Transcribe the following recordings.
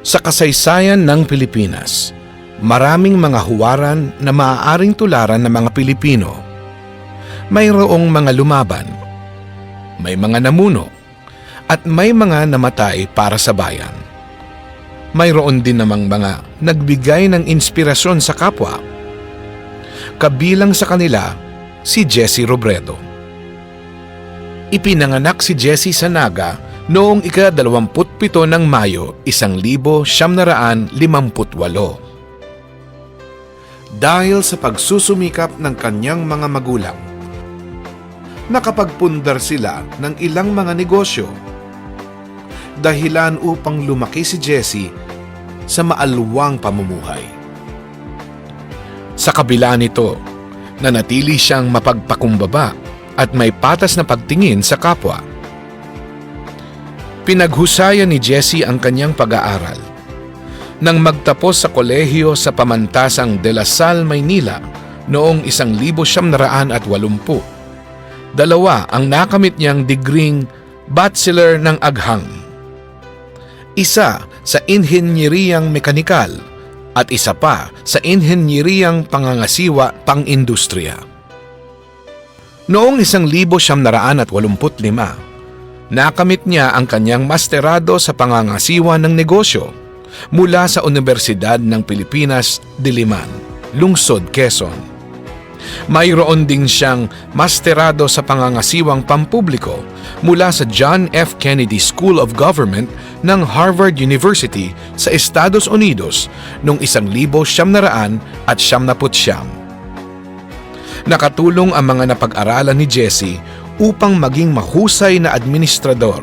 Sa kasaysayan ng Pilipinas, maraming mga huwaran na maaaring tularan ng mga Pilipino. Mayroong mga lumaban, may mga namuno, at may mga namatay para sa bayan. Mayroon din namang mga nagbigay ng inspirasyon sa kapwa. Kabilang sa kanila, si Jesse Robredo. Ipinanganak si Jesse sa Naga noong ika-27 ng Mayo, 1958. Dahil sa pagsusumikap ng kanyang mga magulang, nakapagpundar sila ng ilang mga negosyo. Dahilan upang lumaki si Jesse sa maalwang pamumuhay. Sa kabila nito, nanatili siyang mapagpakumbaba at may patas na pagtingin sa kapwa. Pinaghusayan ni Jesse ang kanyang pag-aaral. Nang magtapos sa kolehiyo sa pamantasang De La Salle, Maynila noong 1980, dalawa ang nakamit niyang digring Bachelor ng Agham. Isa sa Inhenyeriyang Mekanikal at isa pa sa Inhenyeriyang Pangangasiwa Pang-Industriya. Noong 1985, nakamit niya ang kanyang masterado sa pangangasiwa ng negosyo mula sa Universidad ng Pilipinas, Diliman, Lungsod, Quezon. Mayroon din siyang masterado sa pangangasiwang pampubliko mula sa John F. Kennedy School of Government ng Harvard University sa Estados Unidos noong 1979. Nakatulong ang mga napag-aralan ni Jesse upang maging mahusay na administrador.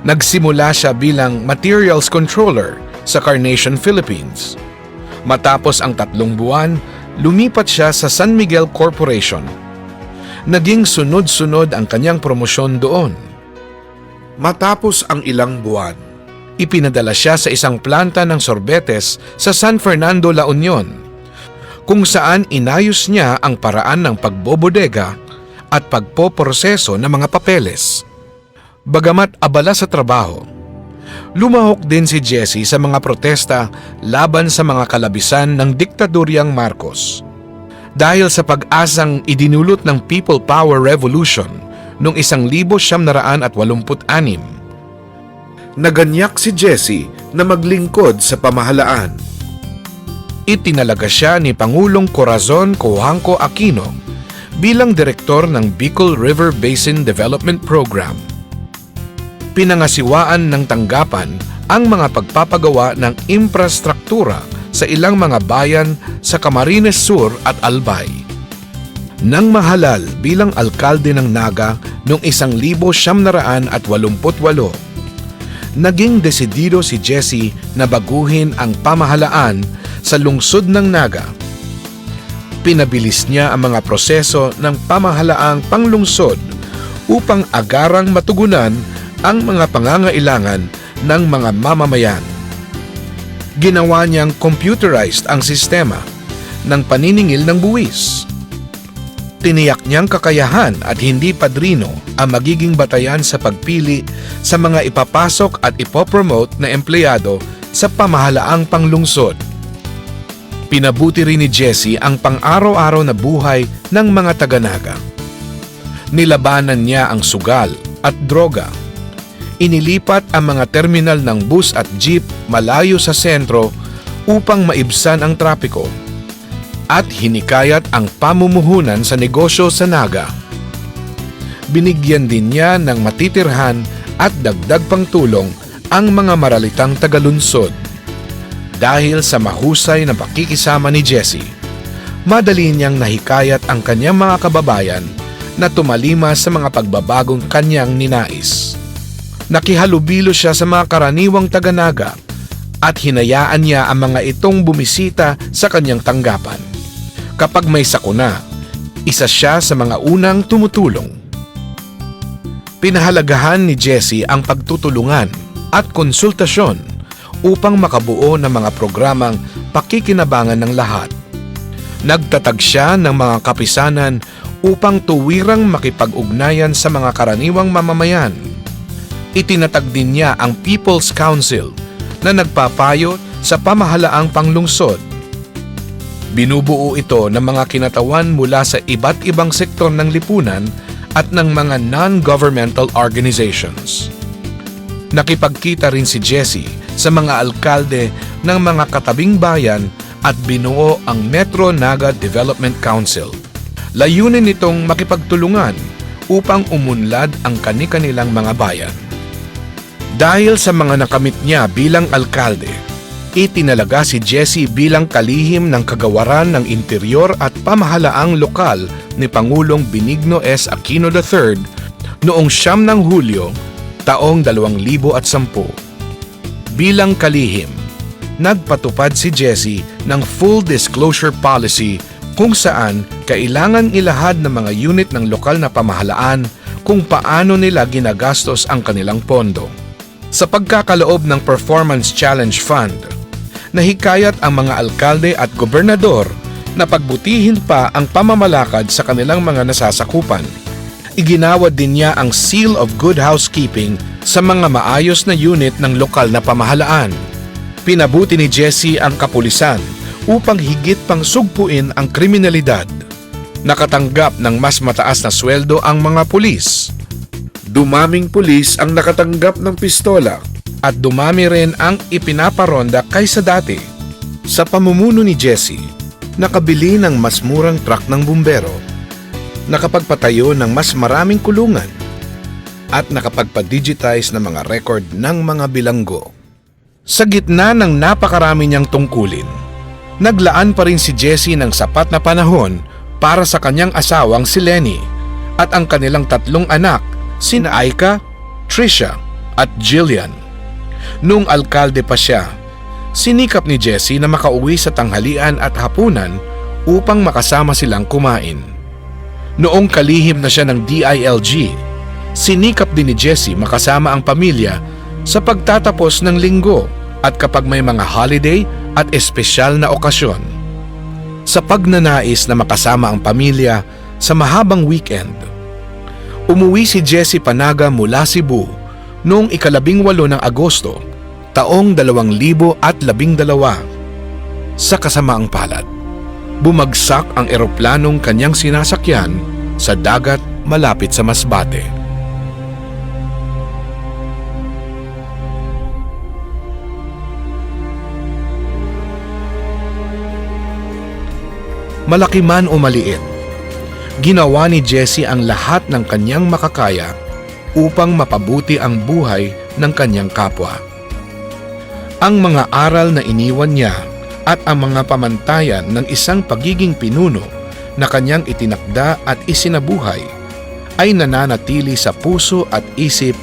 Nagsimula siya bilang materials controller sa Carnation, Philippines. Matapos ang 3 buwan, lumipat siya sa San Miguel Corporation. Naging sunod-sunod ang kanyang promosyon doon. Matapos ang ilang buwan, ipinadala siya sa isang planta ng sorbetes sa San Fernando, La Union, kung saan inayos niya ang paraan ng pagbobodega at pagpoproseso ng mga papeles. Bagamat abala sa trabaho, lumahok din si Jesse sa mga protesta laban sa mga kalabisan ng diktadoryang Marcos. Dahil sa pag-asang idinulot ng People Power Revolution noong 1986, naganyak si Jesse na maglingkod sa pamahalaan. Itinalaga siya ni Pangulong Corazon Cojuangco Aquino bilang direktor ng Bicol River Basin Development Program. Pinangasiwaan ng tanggapan ang mga pagpapagawa ng infrastruktura sa ilang mga bayan sa Camarines Sur at Albay. Nang mahalal bilang alkalde ng Naga noong 1988, naging desidido si Jesse na baguhin ang pamahalaan sa lungsod ng Naga. Pinabilis niya ang mga proseso ng pamahalaang panglungsod upang agarang matugunan ang mga pangangailangan ng mga mamamayan. Ginawa niyang computerized ang sistema ng paniningil ng buwis. Tiniyak niyang kakayahan at hindi padrino ang magiging batayan sa pagpili sa mga ipapasok at ipopromote na empleyado sa pamahalaang panglungsod. Pinabuti rin ni Jesse ang pang-araw-araw na buhay ng mga taga-Naga. Nilabanan niya ang sugal at droga. Inilipat ang mga terminal ng bus at jeep malayo sa sentro upang maibsan ang trapiko. At hinikayat ang pamumuhunan sa negosyo sa Naga. Binigyan din niya ng matitirhan at dagdag pang tulong ang mga maralitang tagalunsod. Dahil sa mahusay na pakikisama ni Jesse, madali niyang nahikayat ang kanyang mga kababayan na tumalima sa mga pagbabagong kanyang ninais. Nakihalubilo siya sa mga karaniwang taga-Naga at hinayaan niya ang mga itong bumisita sa kanyang tanggapan. Kapag may sakuna, isa siya sa mga unang tumutulong. Pinahalagahan ni Jesse ang pagtutulungan at konsultasyon upang makabuo ng mga programang pakikinabangan ng lahat. Nagtatag siya ng mga kapisanan upang tuwirang makipag-ugnayan sa mga karaniwang mamamayan. Itinatag din niya ang People's Council na nagpapayo sa pamahalaang panglungsod. Binubuo ito ng mga kinatawan mula sa iba't ibang sektor ng lipunan at ng mga non-governmental organizations. Nakipagkita rin si Jessie sa mga alkalde ng mga katabing bayan at binuo ang Metro Naga Development Council. Layunin nitong makipagtulungan upang umunlad ang kani-kanilang mga bayan. Dahil sa mga nakamit niya bilang alkalde, itinalaga si Jessie bilang kalihim ng kagawaran ng interior at pamahalaang lokal ni Pangulong Benigno S. Aquino III noong 9 ng Hulyo, taong 2010. Bilang kalihim, nagpatupad si Jessie ng full disclosure policy kung saan kailangan ilahad ng mga unit ng lokal na pamahalaan kung paano nila ginagastos ang kanilang pondo. Sa pagkakaloob ng Performance Challenge Fund, nahikayat ang mga alkalde at gobernador na pagbutihin pa ang pamamalakad sa kanilang mga nasasakupan. Iginawad din niya ang Seal of Good Housekeeping sa mga maayos na unit ng lokal na pamahalaan. Pinabuti ni Jessie ang kapulisan upang higit pang sugpuin ang kriminalidad. Nakatanggap ng mas mataas na sweldo ang mga pulis. Dumaming pulis ang nakatanggap ng pistola at dumami rin ang ipinaparonda kaysa dati. Sa pamumuno ni Jessie, nakabili ng mas murang truck ng bumbero, nakapagpatayo ng mas maraming kulungan, at nakapagpa-digitize ng mga record ng mga bilanggo. Sa gitna ng napakarami niyang tungkulin, naglaan pa rin si Jessie ng sapat na panahon para sa kanyang asawang si Lenny at ang kanilang 3 anak, sina Aika, Trisha at Jillian. Noong alkalde pa siya, sinikap ni Jessie na makauwi sa tanghalian at hapunan upang makasama silang kumain. Noong kalihim na siya ng DILG, sinikap din ni Jessie makasama ang pamilya sa pagtatapos ng linggo at kapag may mga holiday at espesyal na okasyon. Sa pagnanais na makasama ang pamilya sa mahabang weekend, umuwi si Jessie Panaga mula Cebu noong 18 ng Agosto, taong 2012. Sa kasamaang palad, bumagsak ang eroplanong kanyang sinasakyan sa dagat malapit sa Masbate. Malaki man o maliit, ginawa ni Jessie ang lahat ng kanyang makakaya upang mapabuti ang buhay ng kanyang kapwa. Ang mga aral na iniwan niya at ang mga pamantayan ng isang pagiging pinuno na kanyang itinakda at isinabuhay ay nananatili sa puso at isip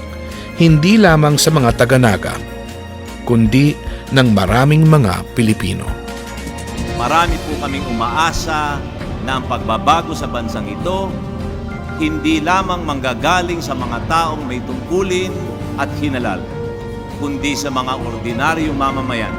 hindi lamang sa mga taga-Naga, kundi ng maraming mga Pilipino. Marami po kaming umaasa na ang pagbabago sa bansang ito hindi lamang manggagaling sa mga taong may tungkulin at hinalal, kundi sa mga ordinaryong mamamayan.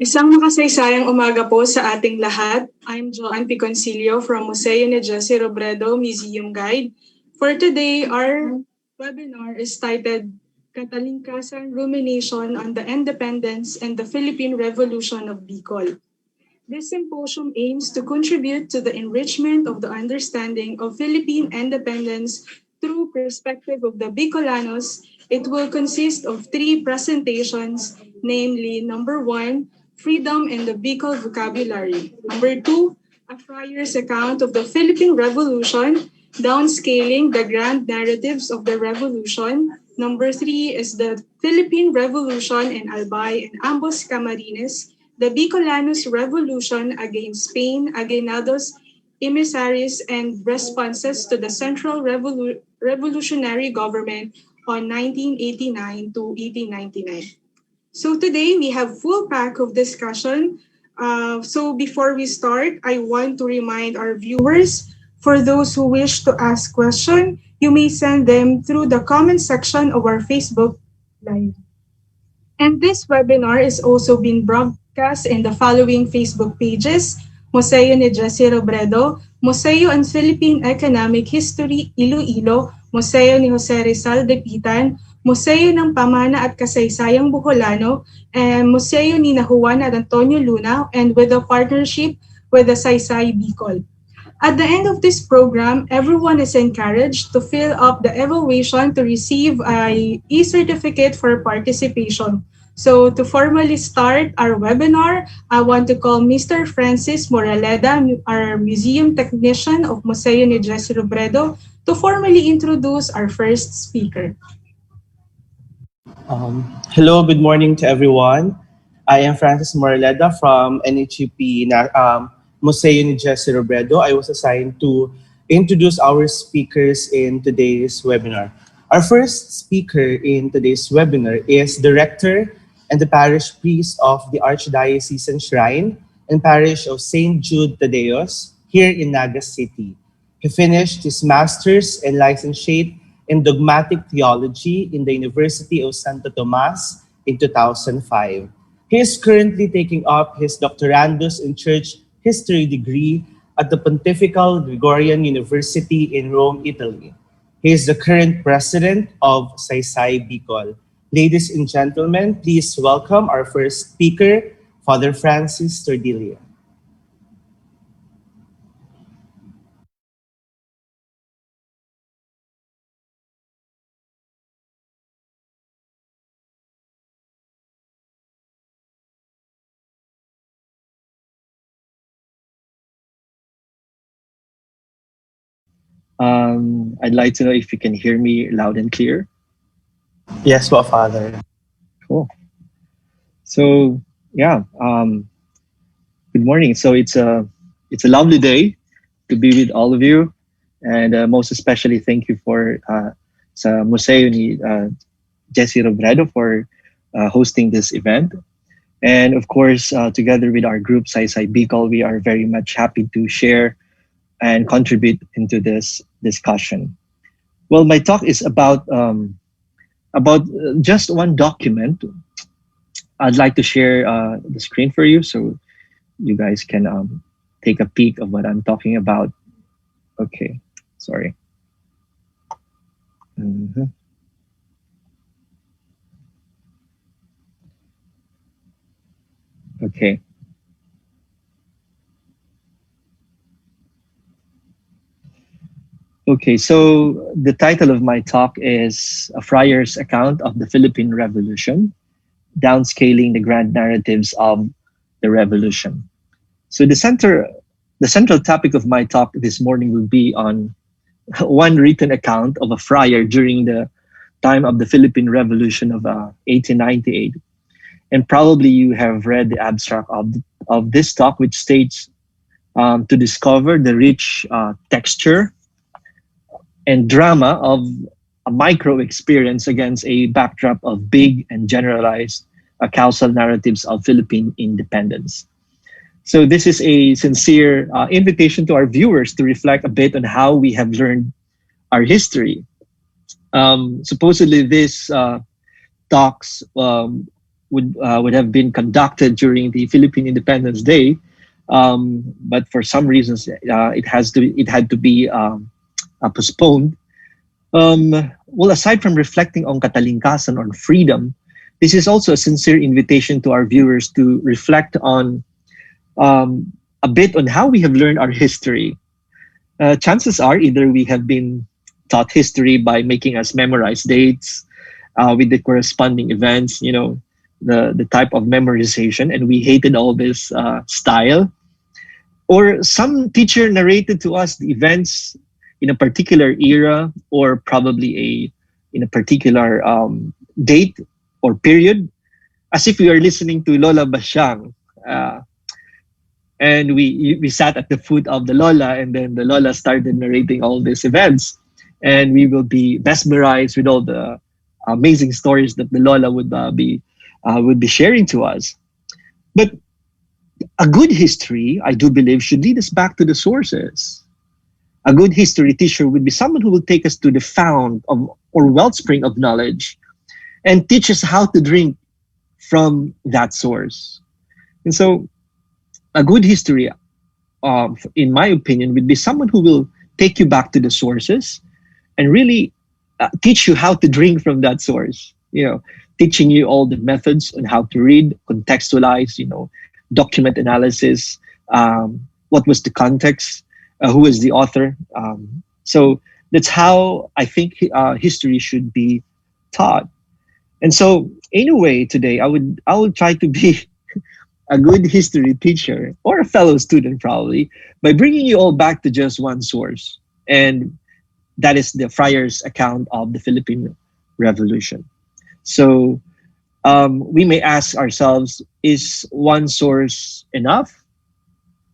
Isang makasaysayang umaga po sa ating lahat. I'm Joanne Piconcillo from Museo ni Robredo Museum Guide. For today, our webinar is titled Katalingkasan Rumination on the Independence and the Philippine Revolution of Bicol. This symposium aims to contribute to the enrichment of the understanding of Philippine independence through perspective of the Bicolanos. It will consist of three presentations, namely number one, freedom in the Bicol vocabulary. Number two, a Friar's account of the Philippine Revolution, downscaling the grand narratives of the revolution. Number three is the Philippine Revolution in Albay and Ambos, Camarines, the Bicolanos Revolution against Spain, Aguinaldo's Emissaries, and responses to the Central Revolutionary Government on 1989 to 1899. So today we have full pack of discussion. So before we start, I want to remind our viewers, for those who wish to ask questions, you may send them through the comment section of our Facebook Live. And this webinar is also being broadcast in the following Facebook pages: Museo ni Jesse Robredo, Museo and Philippine Economic History Iloilo, Museo ni Jose Rizal de Pitan, Museo ng Pamana at Kasaysayang Bukolano, and Museo ni Juan at Antonio Luna, and with a partnership with the Saysay Bicol. At the end of this program, everyone is encouraged to fill up the evaluation to receive a e-certificate for participation. So to formally start our webinar, I want to call Mr. Francis Moraleda, our museum technician of Museo ni Jesse Robredo, to formally introduce our first speaker. Hello, good morning to everyone. I am Francis Moraleda from NHCP Museo ni Jesse Robredo. I was assigned to introduce our speakers in today's webinar. Our first speaker in today's webinar is the rector and the parish priest of the Archdiocesan Shrine and Parish of St. Jude Tadeos here in Naga City. He finished his master's and licentiate in dogmatic theology in the University of Santo Tomas in 2005. He is currently taking up his doctorandus in church history degree at the Pontifical Gregorian University in Rome, Italy. He is the current president of Saysay Bicol. Ladies and gentlemen, please welcome our first speaker, Father Francis Tordilla. I'd like to know if you can hear me loud and clear. Yes, po, Father. Cool. So yeah, good morning. So it's a lovely day to be with all of you, and most especially thank you for sa Museo ni Jesse Robredo for hosting this event. And of course, together with our group Saysay Bicol, we are very much happy to share and contribute into this discussion. Well, my talk is about just one document. I'd like to share the screen for you so you guys can take a peek of what I'm talking about. Okay, sorry. Okay. Okay, so the title of my talk is A Friar's Account of the Philippine Revolution, Downscaling the Grand Narratives of the Revolution. So the central topic of my talk this morning will be on one written account of a friar during the time of the Philippine Revolution of 1898. And probably you have read the abstract of this talk, which states to discover the rich texture and drama of a micro experience against a backdrop of big and generalized causal narratives of Philippine independence. So this is a sincere invitation to our viewers to reflect a bit on how we have learned our history. Supposedly this talks would have been conducted during the Philippine Independence Day, but for some reasons it had to be postponed. well, aside from reflecting on Katalingkasan or freedom, this is also a sincere invitation to our viewers to reflect on a bit on how we have learned our history. Chances are either we have been taught history by making us memorize dates with the corresponding events, the type of memorization, and we hated all this style. Or some teacher narrated to us the events in a particular era, or probably in a particular date or period, as if we are listening to Lola Basyang. And we sat at the foot of the Lola, and then the Lola started narrating all these events, and we will be mesmerized with all the amazing stories that the Lola would be sharing to us. But a good history, I do believe, should lead us back to the sources. A good history teacher would be someone who will take us to the fount of or wellspring of knowledge and teach us how to drink from that source. And so a good history, in my opinion, would be someone who will take you back to the sources and really teach you how to drink from that source. Teaching you all the methods on how to read, contextualize, document analysis, what was the context, who was the author. So that's how I think history should be taught. And so, in a way, today I would try to be a good history teacher or a fellow student probably by bringing you all back to just one source, and that is the Friar's account of the Philippine Revolution. So we may ask ourselves, is one source enough?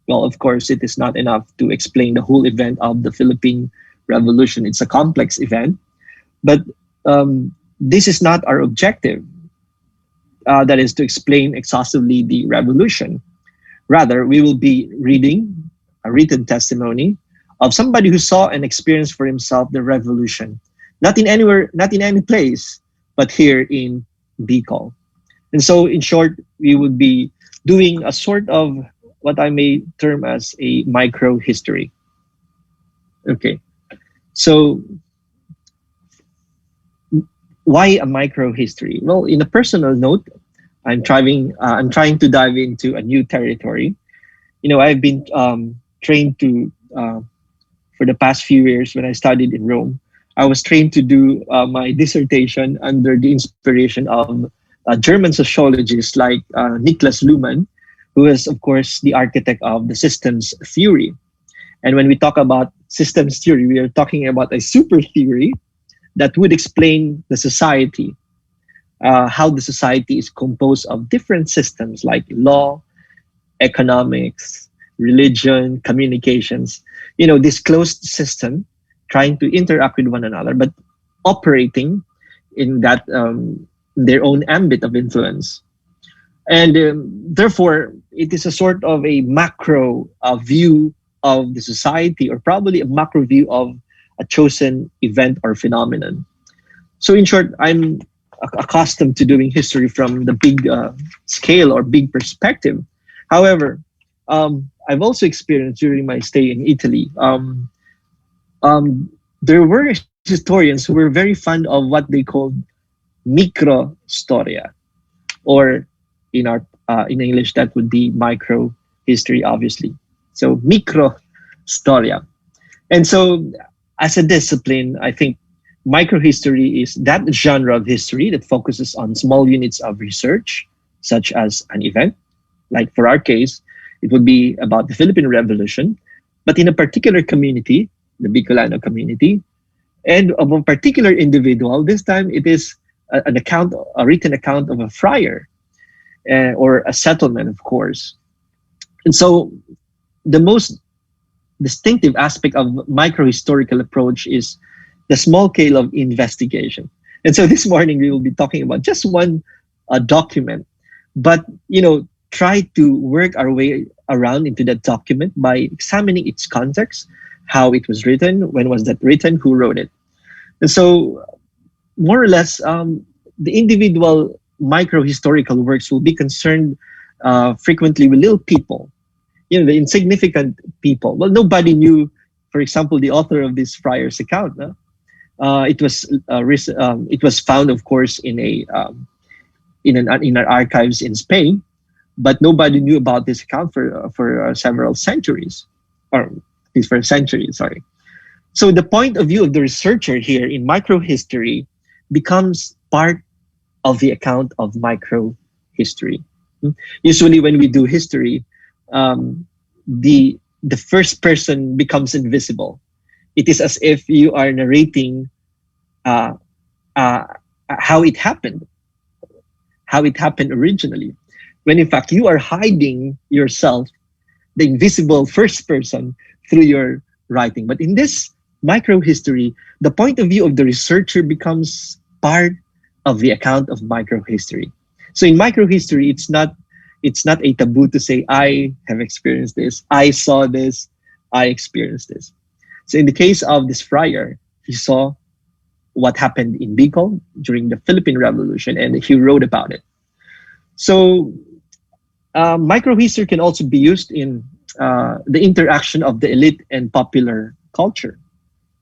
Well, of course, it is not enough to explain the whole event of the Philippine Revolution. It's a complex event, but this is not our objective. That is to explain exhaustively the revolution. Rather, we will be reading a written testimony of somebody who saw and experienced for himself the revolution, not in any place, but here in Bicol. And so, in short, we would be doing a sort of what I may term as a micro history. Okay, so why a micro history? Well, in a personal note, I'm trying to dive into a new territory. I've been trained to for the past few years when I studied in Rome. I was trained to do my dissertation under the inspiration of German sociologists like Niklas Luhmann, who is, of course, the architect of the systems theory. And when we talk about systems theory, we are talking about a super theory that would explain the society, how the society is composed of different systems like law, economics, religion, communications, this closed system trying to interact with one another, but operating in that their own ambit of influence. And therefore, it is a sort of a macro view of the society, or probably a macro view of a chosen event or phenomenon. So in short, I'm accustomed to doing history from the big scale or big perspective. However, I've also experienced during my stay in Italy, there were historians who were very fond of what they called microhistoria, or in English that would be micro history, obviously. So microhistoria. And so as a discipline, I think microhistory is that genre of history that focuses on small units of research, such as an event. Like for our case, it would be about the Philippine Revolution, but in a particular community, the Bicolano community, and of a particular individual. This time it is a written account of a friar, or a settlement, of course. And so the most distinctive aspect of microhistorical approach is the small scale of investigation. And so this morning we will be talking about just one document, but try to work our way around into that document by examining its context, how it was written, when was that written, who wrote it. And so more or less, the individual microhistorical works will be concerned frequently with little people, the insignificant people. Well, nobody knew, for example, the author of this friar's account. No? It was found, of course, in our archives in Spain, but nobody knew about this account for several centuries, or at least for a century. Sorry. So the point of view of the researcher here in microhistory becomes part of the account of microhistory. Usually, when we do history, the first person becomes invisible. It is as if you are narrating uh, uh, how it happened originally, when in fact you are hiding yourself, the invisible first person, through your writing. But in this microhistory, the point of view of the researcher becomes part of the account of microhistory. So in microhistory, it's not a taboo to say, I have experienced this, I saw this, I experienced this. So in the case of this friar, he saw what happened in Bicol during the Philippine Revolution, and he wrote about it. So microhistory can also be used in the interaction of the elite and popular culture.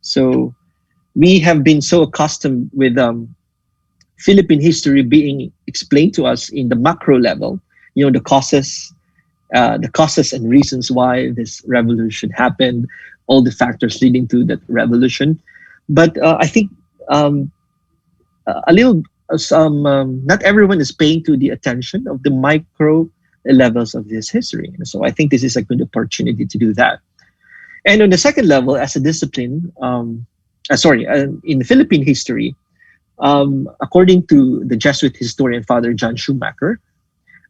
So we have been so accustomed with Philippine history being explained to us in the macro level, the causes and reasons why this revolution happened, all the factors leading to that revolution. But I think not everyone is paying to the attention of the micro levels of this history. So I think this is a good opportunity to do that. And on the second level, as a discipline, in Philippine history, according to the Jesuit historian Father John Schumacher,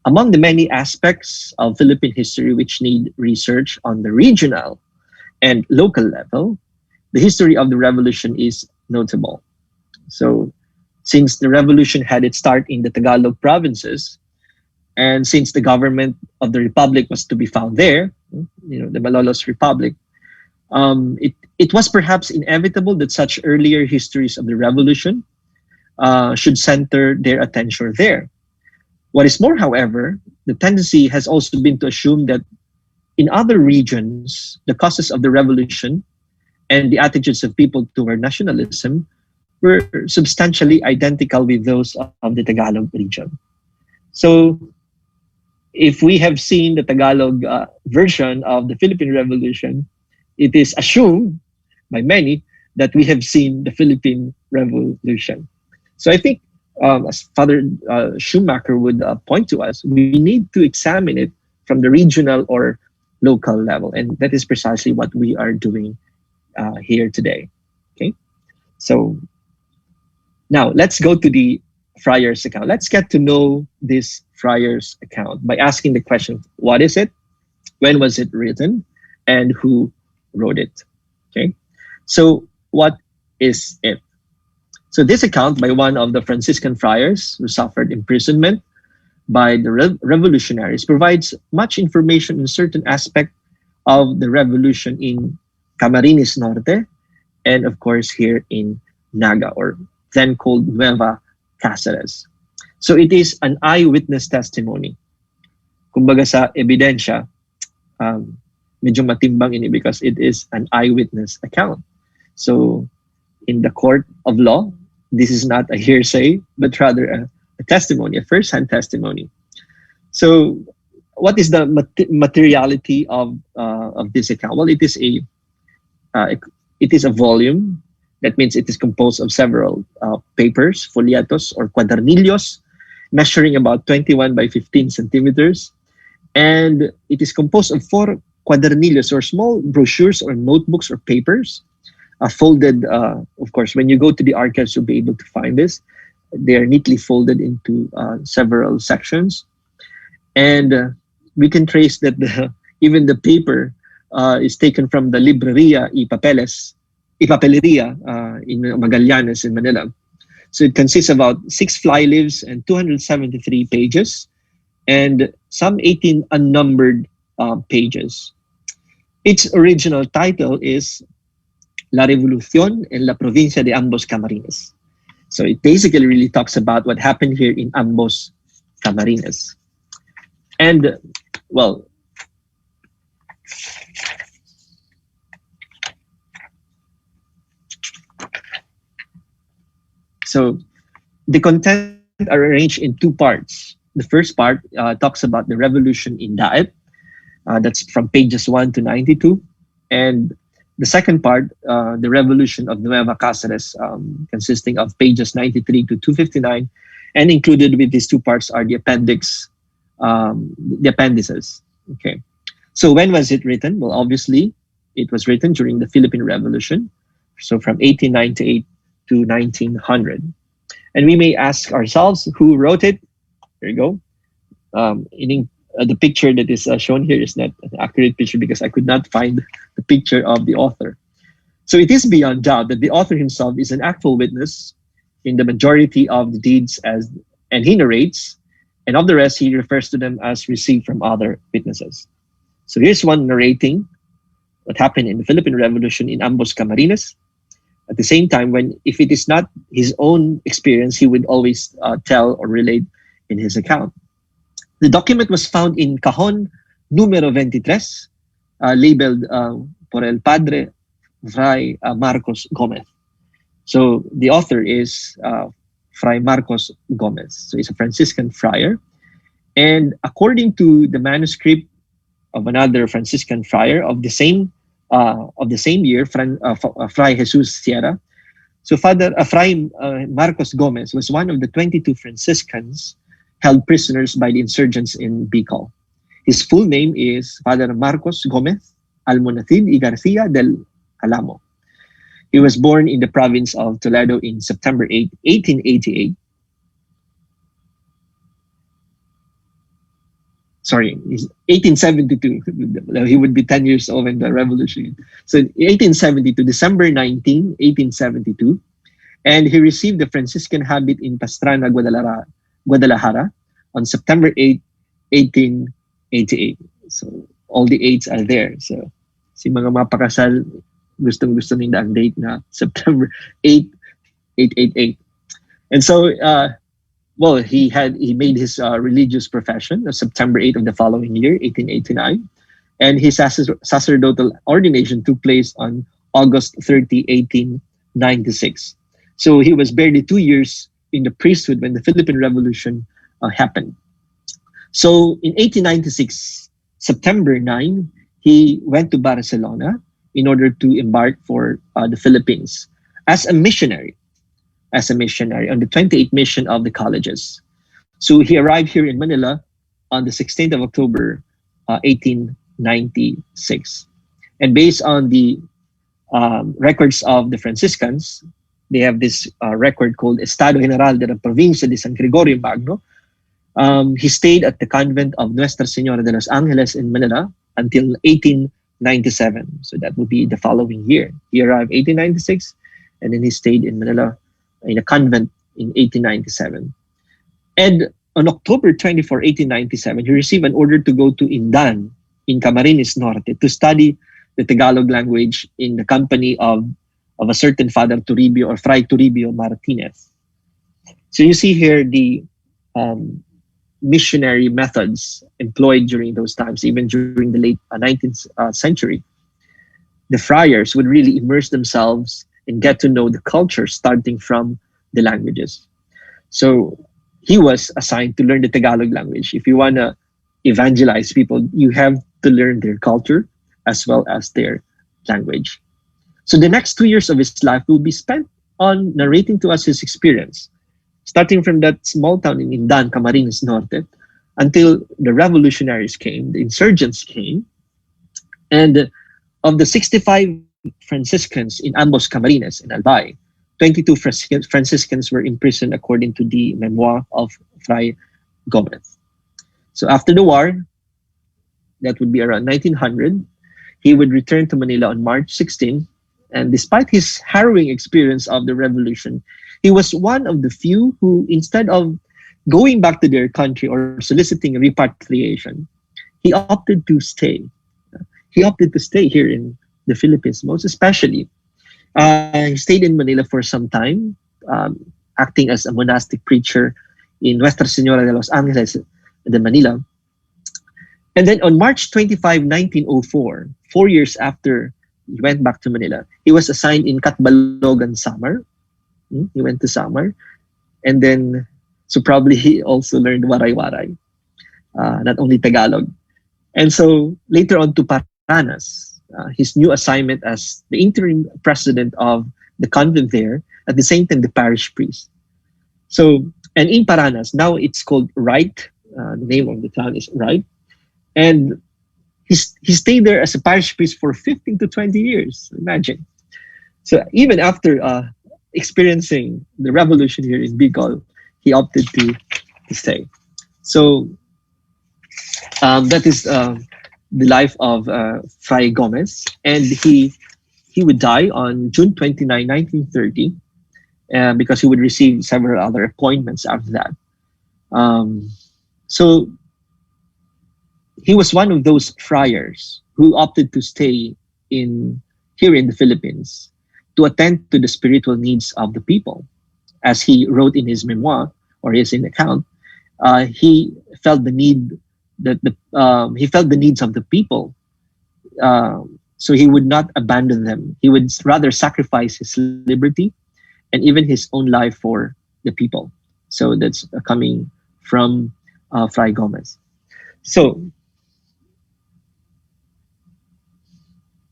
among the many aspects of Philippine history which need research on the regional and local level, the history of the revolution is notable. So since the revolution had its start in the Tagalog provinces, and since the government of the republic was to be found there, the Malolos Republic, it was perhaps inevitable that such earlier histories of the revolution should center their attention there. What is more, however, the tendency has also been to assume that in other regions, the causes of the revolution and the attitudes of people toward nationalism were substantially identical with those of the Tagalog region. So if we have seen the Tagalog version of the Philippine Revolution, it is assumed by many that we have seen the Philippine Revolution. So I think, as Father Schumacher would point to us, we need to examine it from the regional or local level. And that is precisely what we are doing here today. Okay, so now let's go to the Friar's account. Let's get to know this Friar's account by asking the question, what is it? When was it written? And who wrote it? Okay, so what is it? So this account by one of the Franciscan friars who suffered imprisonment by the revolutionaries provides much information in certain aspect of the revolution in Camarines Norte, and of course here in Naga, or then called Nueva Cáceres. So it is an eyewitness testimony. Kumbaga sa ebidensya, medyo matimbang ini because it is an eyewitness account. So in the court of law, this is not a hearsay, but rather a testimony, a first-hand testimony. So what is the materiality of this account? Well, it is a volume. That means it is composed of several papers, folietos or cuadernillos, measuring about 21 by 15 centimeters. And it is composed of 4 cuadernillos, or small brochures or notebooks or papers, folded, of course, when you go to the archives, you'll be able to find this. They are neatly folded into several sections. And we can trace that even the paper is taken from the Libreria y Papeleria in Magallanes in Manila. So it consists of about 6 flyleaves and 273 pages, and some 18 unnumbered pages. Its original title is La Revolución en la Provincia de Ambos, Camarines. So it basically really talks about what happened here in Ambos, Camarines. And, well, So the content are arranged in two parts. The first part talks about the revolution in Daet. That's from pages 1 to 92. And the second part, the revolution of Nueva Cáceres, consisting of pages 93 to 259. And included with these two parts are the appendices. Okay. So when was it written? Well, obviously, it was written during the Philippine Revolution. So from 1898 to 1900. And we may ask ourselves, who wrote it? There you go. The picture that is shown here is not an accurate picture because I could not find the picture of the author. So it is beyond doubt that the author himself is an actual witness in the majority of the deeds, and he narrates, and of the rest he refers to them as received from other witnesses. So here's one narrating what happened in the Philippine Revolution in Ambos, Camarines. At the same time, if it is not his own experience, he would always tell or relate in his account. The document was found in Cajon numero 23, labeled por el Padre Fray Marcos Gomez. So the author is Fray Marcos Gomez. So he's a Franciscan friar. And according to the manuscript of another Franciscan friar of the same year, Fray Jesus Sierra. So Fray Marcos Gomez was one of the 22 Franciscans held prisoners by the insurgents in Bicol. His full name is Father Marcos Gomez Almonacid y Garcia del Alamo. He was born in the province of Toledo in September 8, 1888. Sorry, he's 1872. He would be 10 years old in the revolution. So 1872, December 19, 1872. And he received the Franciscan habit in Pastrana, Guadalajara on September 8, 1888. So all the 8s are there. So si mga mapakasal, gustong-gusto nila ang date na September 8, 888. And so, he made his religious profession on September 8 of the following year, 1889. And his sacerdotal ordination took place on August 30, 1896. So he was barely 2 years in the priesthood when the Philippine Revolution happened. So in 1896, September 9, he went to Barcelona in order to embark for the Philippines as a missionary on the 28th mission of the colleges. So he arrived here in Manila on the 16th of October, 1896. And based on the records of the Franciscans, they have this record called Estado General de la Provincia de San Gregorio Magno. He stayed at the convent of Nuestra Señora de los Angeles in Manila until 1897. So that would be the following year. He arrived 1896, and then he stayed in Manila in a convent in 1897. And on October 24, 1897, he received an order to go to Indan in Camarines Norte to study the Tagalog language in the company of a certain Father Toribio or Fray Toribio Martinez. So you see here the missionary methods employed during those times, even during the late 19th century. The friars would really immerse themselves and get to know the culture starting from the languages. So he was assigned to learn the Tagalog language. If you want to evangelize people, you have to learn their culture as well as their language. So the next 2 years of his life will be spent on narrating to us his experience, starting from that small town in Indan, Camarines Norte, until the revolutionaries came, the insurgents came, and of the 65 Franciscans in Ambos, Camarines, and Albay, 22 Franciscans were imprisoned according to the memoir of Fray Gomez. So after the war, that would be around 1900, he would return to Manila on March 16, and despite his harrowing experience of the revolution, he was one of the few who, instead of going back to their country or soliciting repatriation, he opted to stay. He opted to stay here in the Philippines, most especially. He stayed in Manila for some time, acting as a monastic preacher in Nuestra Señora de los Angeles de Manila. And then on March 25, 1904, 4 years after he went back to Manila, he was assigned in Catbalogan, Samar, He went to Samar, and then so probably he also learned Waray-Waray, not only Tagalog. And so later on to Paranas, his new assignment as the interim president of the convent there, at the same time the parish priest. So, and in Paranas, now it's called Wright. The name of the town is Wright. And he stayed there as a parish priest for 15 to 20 years. Imagine. So even after experiencing the revolution here in Bicol, he opted to stay. So that is the life of Fray Gomez, and he would die on June 29, 1930, because he would receive several other appointments after that. So he was one of those friars who opted to stay here in the Philippines to attend to the spiritual needs of the people. As he wrote in his memoir or his account, he felt the need that he felt the needs of the people. So he would not abandon them. He would rather sacrifice his liberty and even his own life for the people. So that's coming from Fray Gomez. So,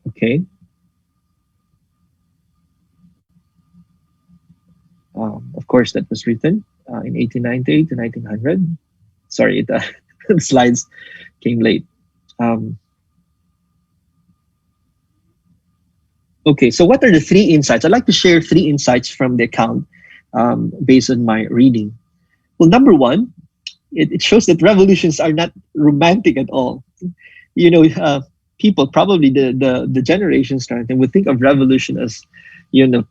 okay. Of course, that was written in 1898 to 1900. Sorry, the slides came late. Okay, so what are the three insights? I'd like to share three insights from the account based on my reading. Well, number one, it shows that revolutions are not romantic at all. You know, people, probably the generation starting, would think of revolution as, you know,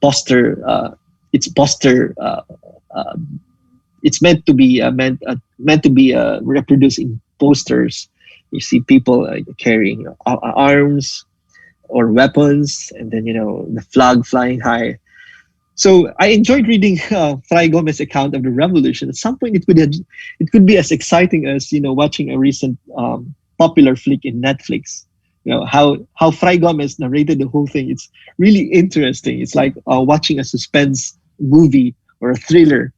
it's meant to be reproduced in posters. You see people carrying arms or weapons, and then, you know, the flag flying high. So I enjoyed reading Fray Gomez's account of the revolution. At some point, it could be as exciting as, you know, watching a recent popular flick in Netflix. You know, how Fray Gomez narrated the whole thing. It's really interesting. It's like watching a suspense movie or a thriller.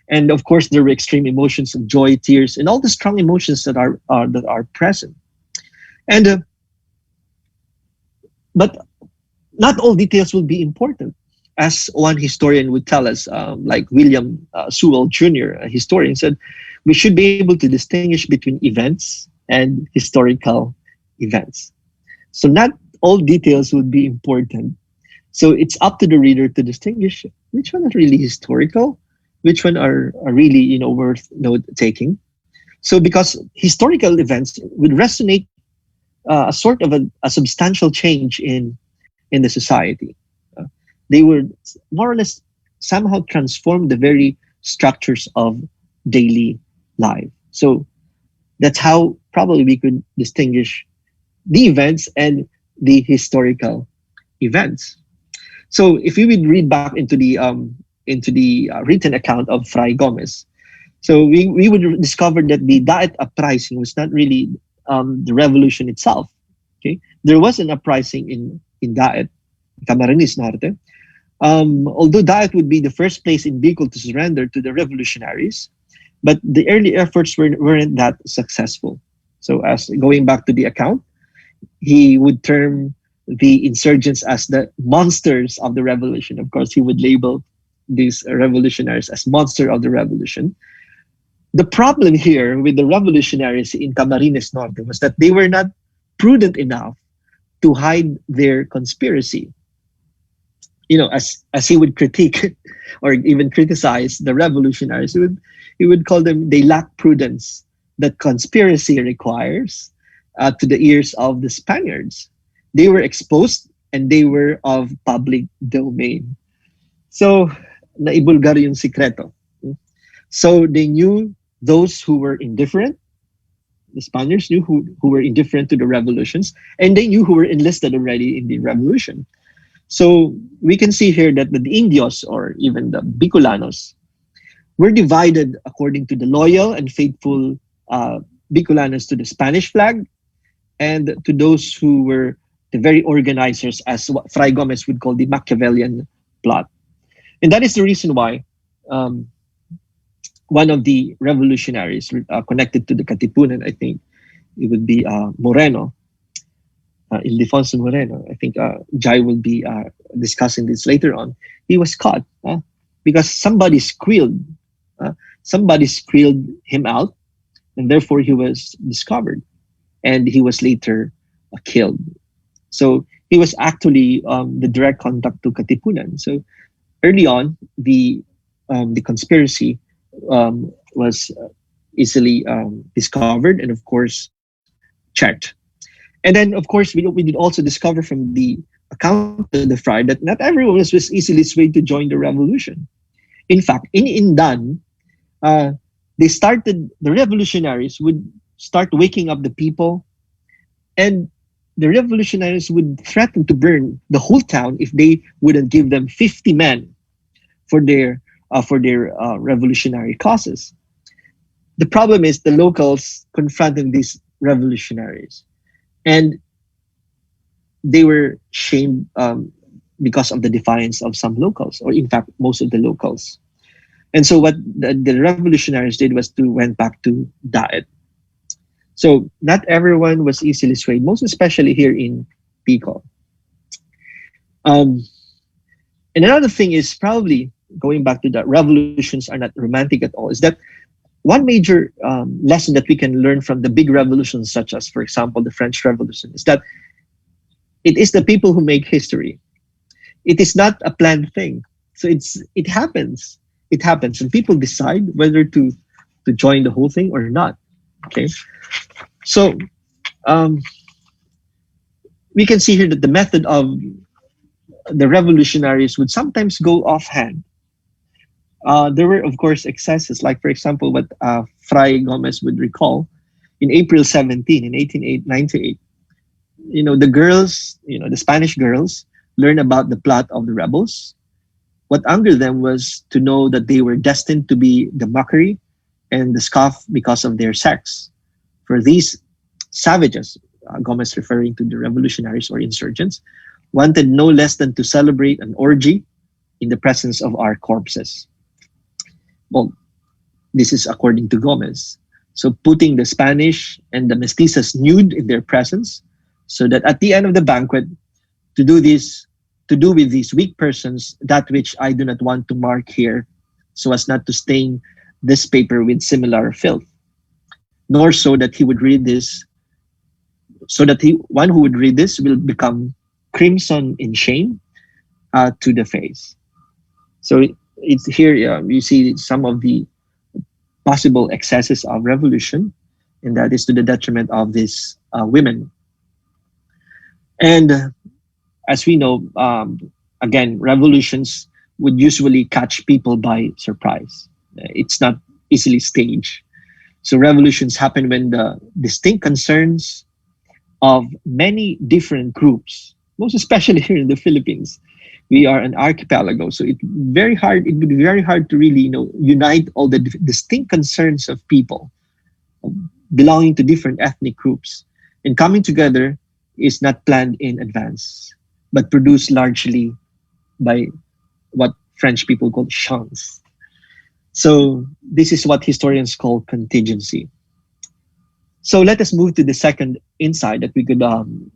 And of course, there were extreme emotions of joy, tears, and all the strong emotions that are present. And but not all details will be important, as one historian would tell us, like William Sewell Jr., a historian, said, we should be able to distinguish between events and historical events. So not all details would be important. So it's up to the reader to distinguish which one are really historical, which one are really, you know, worth note taking. So because historical events would resonate a sort of a substantial change in the society. They would more or less somehow transform the very structures of daily life. So that's how probably we could distinguish the events and the historical events. So if we would read back into the written account of Fray Gomez, so we would discover that the Daet uprising was not really the revolution itself. Okay, there was an uprising in Daet, Camarines Norte. Although Daet would be the first place in Bicol to surrender to the revolutionaries, but the early efforts weren't that successful. So as going back to the account, he would term the insurgents as the monsters of the revolution. Of course, he would label these revolutionaries as monster of the revolution. The problem here with the revolutionaries in Camarines Norte was that they were not prudent enough to hide their conspiracy. You know, as he would critique or even criticize the revolutionaries, he would call them, they lack prudence that conspiracy requires to the ears of the Spaniards. They were exposed and they were of public domain. So, naibulgar yung sikreto. So they knew those who were indifferent. The Spaniards knew who were indifferent to the revolutions, and they knew who were enlisted already in the revolution. So we can see here that the Indios, or even the Bicolanos, were divided according to the loyal and faithful Bicolanos to the Spanish flag, and to those who were the very organizers, as what Fray Gomez would call the Machiavellian plot. And that is the reason why um, one of the revolutionaries connected to the Katipunan, I think it would be Moreno, Ildefonso Moreno. I think Jai will be discussing this later on. He was caught because somebody squealed him out, and therefore he was discovered, and he was later killed. So he was actually the direct contact to Katipunan. So early on, the conspiracy was easily discovered and, of course, checked. And then, of course, we did also discover from the account of the Friar that not everyone was easily swayed to join the revolution. In fact, in Indan, the revolutionaries would start waking up the people, and the revolutionaries would threaten to burn the whole town if they wouldn't give them 50 men for their revolutionary causes. The problem is the locals confronting these revolutionaries, and they were shamed because of the defiance of some locals, or in fact, most of the locals. And so what the revolutionaries did was to went back to Daet. So not everyone was easily swayed, most especially here in Bicol. And another thing is, probably going back to that, revolutions are not romantic at all, is that one major lesson that we can learn from the big revolutions, such as, for example, the French Revolution, is that it is the people who make history. It is not a planned thing. So it happens. It happens, and people decide whether to join the whole thing or not. Okay, so we can see here that the method of the revolutionaries would sometimes go offhand. There were, of course, excesses, like, for example, what Fray Gomez would recall in April 17, in 1898. The girls, the Spanish girls, learned about the plot of the rebels. What angered them was to know that they were destined to be the mockery and the scoff because of their sex. For these savages, Gomez referring to the revolutionaries or insurgents, wanted no less than to celebrate an orgy in the presence of our corpses. Well, this is according to Gomez. So putting the Spanish and the mestizas nude in their presence, so that at the end of the banquet, to do with these weak persons that which I do not want to mark here, so as not to stain this paper with similar filth, nor so that he would read this, so that one who would read this will become crimson in shame to the face. So it's here you see some of the possible excesses of revolution, and that is to the detriment of these women. And as we know, again, revolutions would usually catch people by surprise. It's not easily staged. So revolutions happen when the distinct concerns of many different groups, most especially here in the Philippines, we are an archipelago. So it would be very hard to really unite all the distinct concerns of people belonging to different ethnic groups. And coming together is not planned in advance, but produced largely by what French people call chance. So this is what historians call contingency. So let us move to the second insight that we could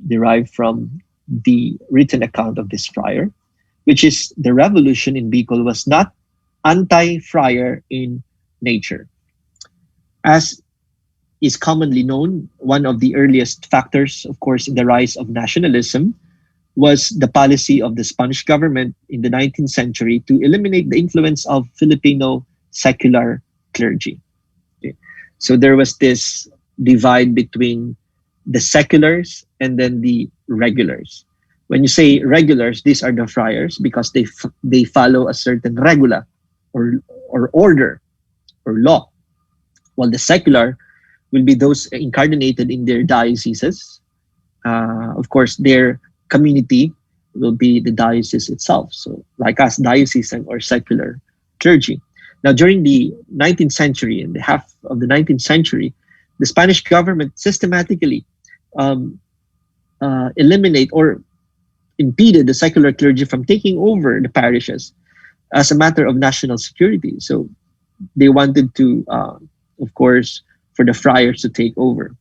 derive from the written account of this friar, which is the revolution in Bicol was not anti-friar in nature. As is commonly known, one of the earliest factors, of course, in the rise of nationalism was the policy of the Spanish government in the 19th century to eliminate the influence of Filipino secular clergy. Okay. So there was this divide between the seculars and then the regulars. When you say regulars, these are the friars because they follow a certain regula or order or law, while the secular will be those incarnated in their dioceses. Of course, their community will be the diocese itself. So like us, diocesan or secular clergy. Now, during the 19th century and the half of the 19th century, the Spanish government systematically eliminate or impeded the secular clergy from taking over the parishes as a matter of national security. So they wanted to, of course, for the friars to take over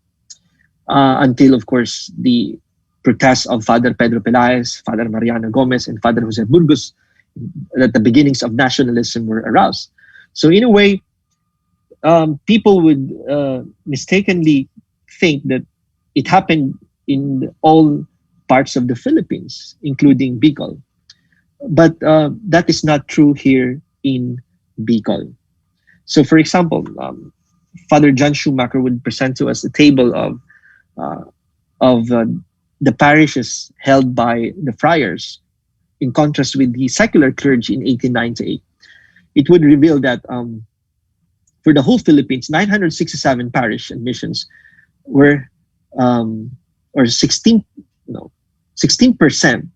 until, of course, the protests of Father Pedro Pelaez, Father Mariano Gomez, and Father Jose Burgos, that the beginnings of nationalism were aroused. So in a way, people would mistakenly think that it happened in all parts of the Philippines, including Bicol. But that is not true here in Bicol. So, for example, Father John Schumacher would present to us a table uh, of the parishes held by the friars, in contrast with the secular clergy in 1898. It would reveal that for the whole Philippines, 967 parish and missions were, or 16, no, 16%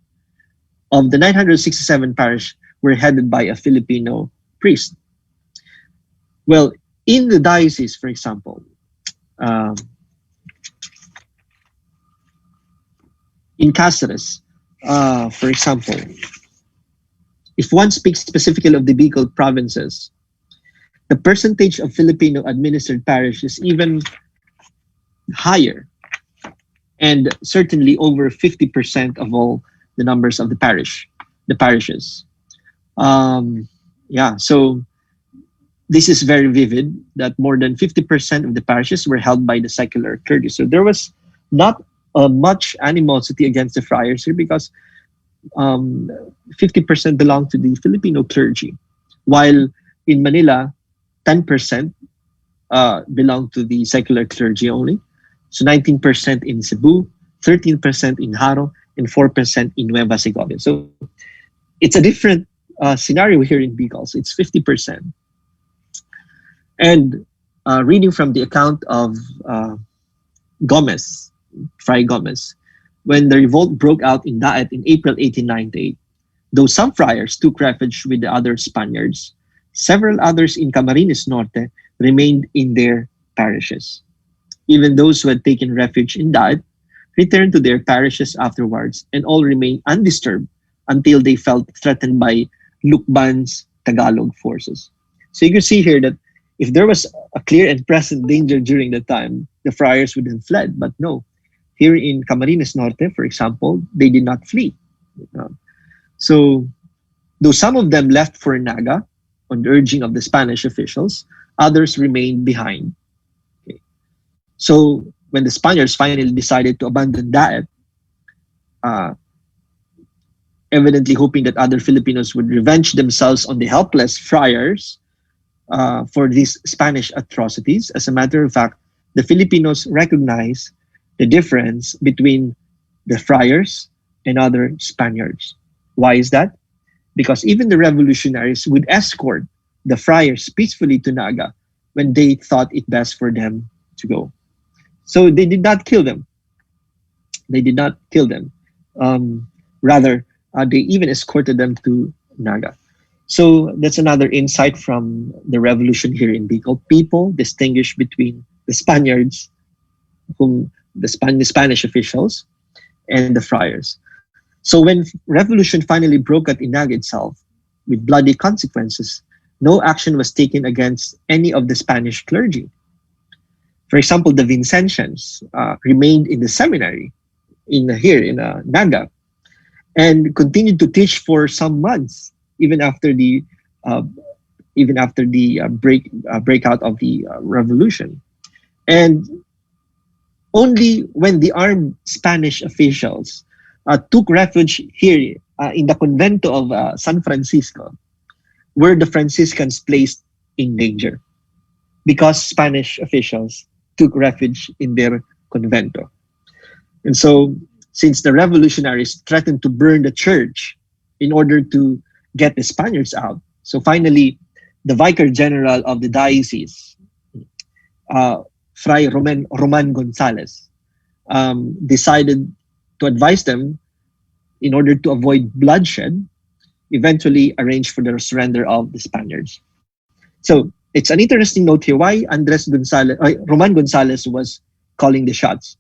of the 967 parish were headed by a Filipino priest. Well, in the diocese, for example, um, in Cáceres, for example, if one speaks specifically of the Bicol provinces, the percentage of Filipino administered parish is even higher, and certainly over 50% of all the numbers of the parishes. Yeah, so this is very vivid that more than 50% of the parishes were held by the secular clergy. So there was not much animosity against the friars here because 50% belonged to the Filipino clergy, while in Manila, 10% belonged to the secular clergy only. So 19% in Cebu, 13% in Haro, and 4% in Nueva Segovia. So it's a different scenario here in Bicol. So it's 50%. And reading from the account of Gomez, Fray Gomez, when the revolt broke out in Daet in April 1898, though some friars took refuge with the other Spaniards, several others in Camarines Norte remained in their parishes. Even those who had taken refuge in Daet returned to their parishes afterwards, and all remained undisturbed until they felt threatened by Lukban's Tagalog forces. So you can see here that if there was a clear and present danger during the time, the friars would have fled. But no, here in Camarines Norte, for example, they did not flee. So though some of them left for Naga on the urging of the Spanish officials, others remained behind. Okay. So when the Spaniards finally decided to abandon Daet, evidently hoping that other Filipinos would revenge themselves on the helpless friars for these Spanish atrocities. As a matter of fact, the Filipinos recognize the difference between the friars and other Spaniards. Why is that? Because even the revolutionaries would escort the friars peacefully to Naga when they thought it best for them to go. So they did not kill them. They did not kill them. Rather, they even escorted them to Naga. So that's another insight from the revolution here in Bicol. People distinguish between the Spaniards, whom the Spanish officials, and the friars. So when revolution finally broke out in Naga itself, with bloody consequences, no action was taken against any of the Spanish clergy. For example, the Vincentians remained in the seminary here in Naga and continued to teach for some months, even after the breakout of the revolution. And only when the armed Spanish officials took refuge here in the convento of San Francisco were the Franciscans placed in danger, because Spanish officials took refuge in their convento. And so, since the revolutionaries threatened to burn the church in order to get the Spaniards out, so finally, the Vicar General of the diocese, Fray Roman Gonzalez, decided to advise them, in order to avoid bloodshed, eventually arranged for the surrender of the Spaniards. So it's an interesting note here why Roman Gonzalez was calling the shots.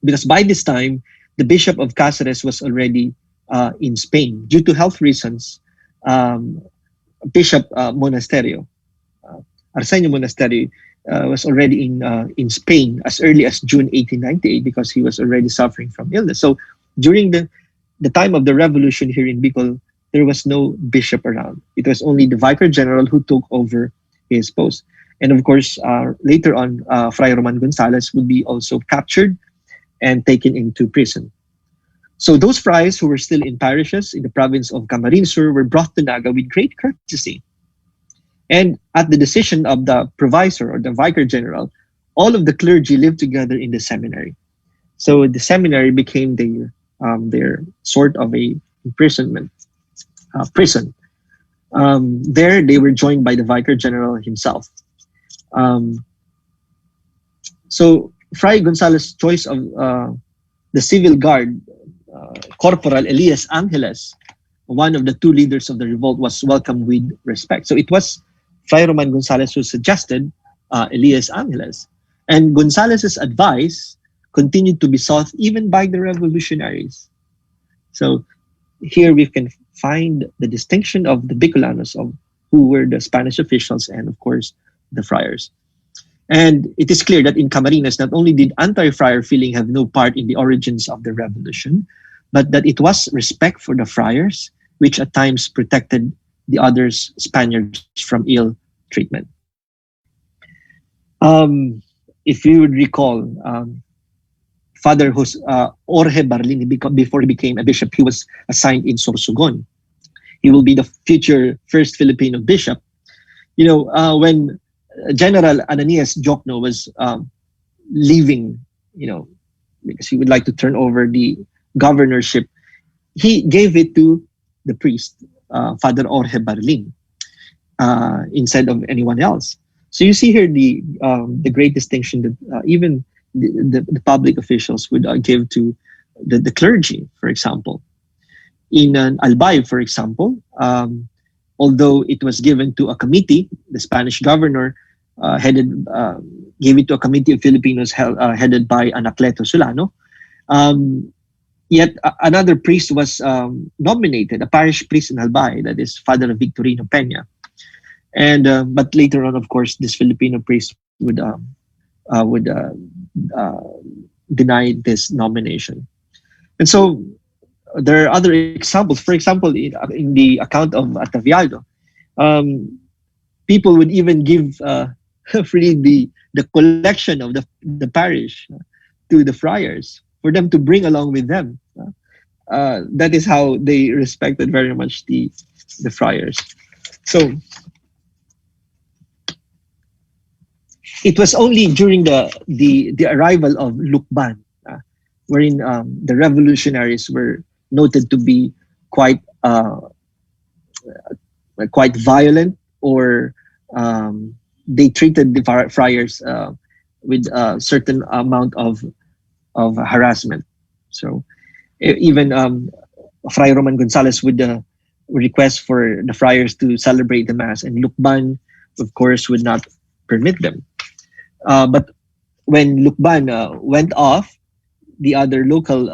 Because by this time, the Bishop of Cáceres was already in Spain. Due to health reasons, Bishop Monasterio. Arsenio Monasterio was already in Spain as early as June 1898 because he was already suffering from illness. So during the time of the revolution here in Bicol, there was no bishop around. It was only the Vicar General who took over his post. And of course, later on, Fray Roman Gonzalez would be also captured and taken into prison. So those friars who were still in parishes in the province of Camarines Sur were brought to Naga with great courtesy. And at the decision of the provisor or the Vicar General, all of the clergy lived together in the seminary. So the seminary became their sort of a imprisonment prison. There, they were joined by the Vicar General himself. So Fray Gonzalez's choice of the civil guard, Corporal Elias Angeles, one of the two leaders of the revolt, was welcomed with respect. So it was Fray Roman Gonzalez who suggested Elias Angeles. And Gonzalez's advice continued to be sought even by the revolutionaries. So here we can find the distinction of the Bicolanos, of who were the Spanish officials and of course the friars. And it is clear that in Camarines, not only did anti-friar feeling have no part in the origins of the revolution, but that it was respect for the friars, which at times protected the others Spaniards from ill treatment. If you would recall, Father Jorge Barlin, before he became a bishop, he was assigned in Sorsogon. He will be the future first Filipino bishop. When General Ananias Jokno was leaving, because he would like to turn over the governorship, he gave it to the priest, Father Jorge Barlin, instead of anyone else. So you see here the great distinction that even the public officials would give to the clergy, for example. In Albay, for example, although it was given to a committee, the Spanish governor gave it to a committee of Filipinos headed by Anacleto Solano. Yet another priest was nominated, a parish priest in Albay, that is Father Victorino Peña. And but later on, of course, this Filipino priest would deny this nomination. And so there are other examples. For example, in the account of Atavialdo, people would even give freely the collection of the parish to the friars for them to bring along with them. That is how they respected very much the friars. So it was only during the arrival of Lukban, wherein the revolutionaries were noted to be quite violent, or they treated the friars with a certain amount of harassment. So even Fray Roman Gonzalez would request for the friars to celebrate the mass, and Lukban, of course, would not permit them. But when Lukban went off, the other local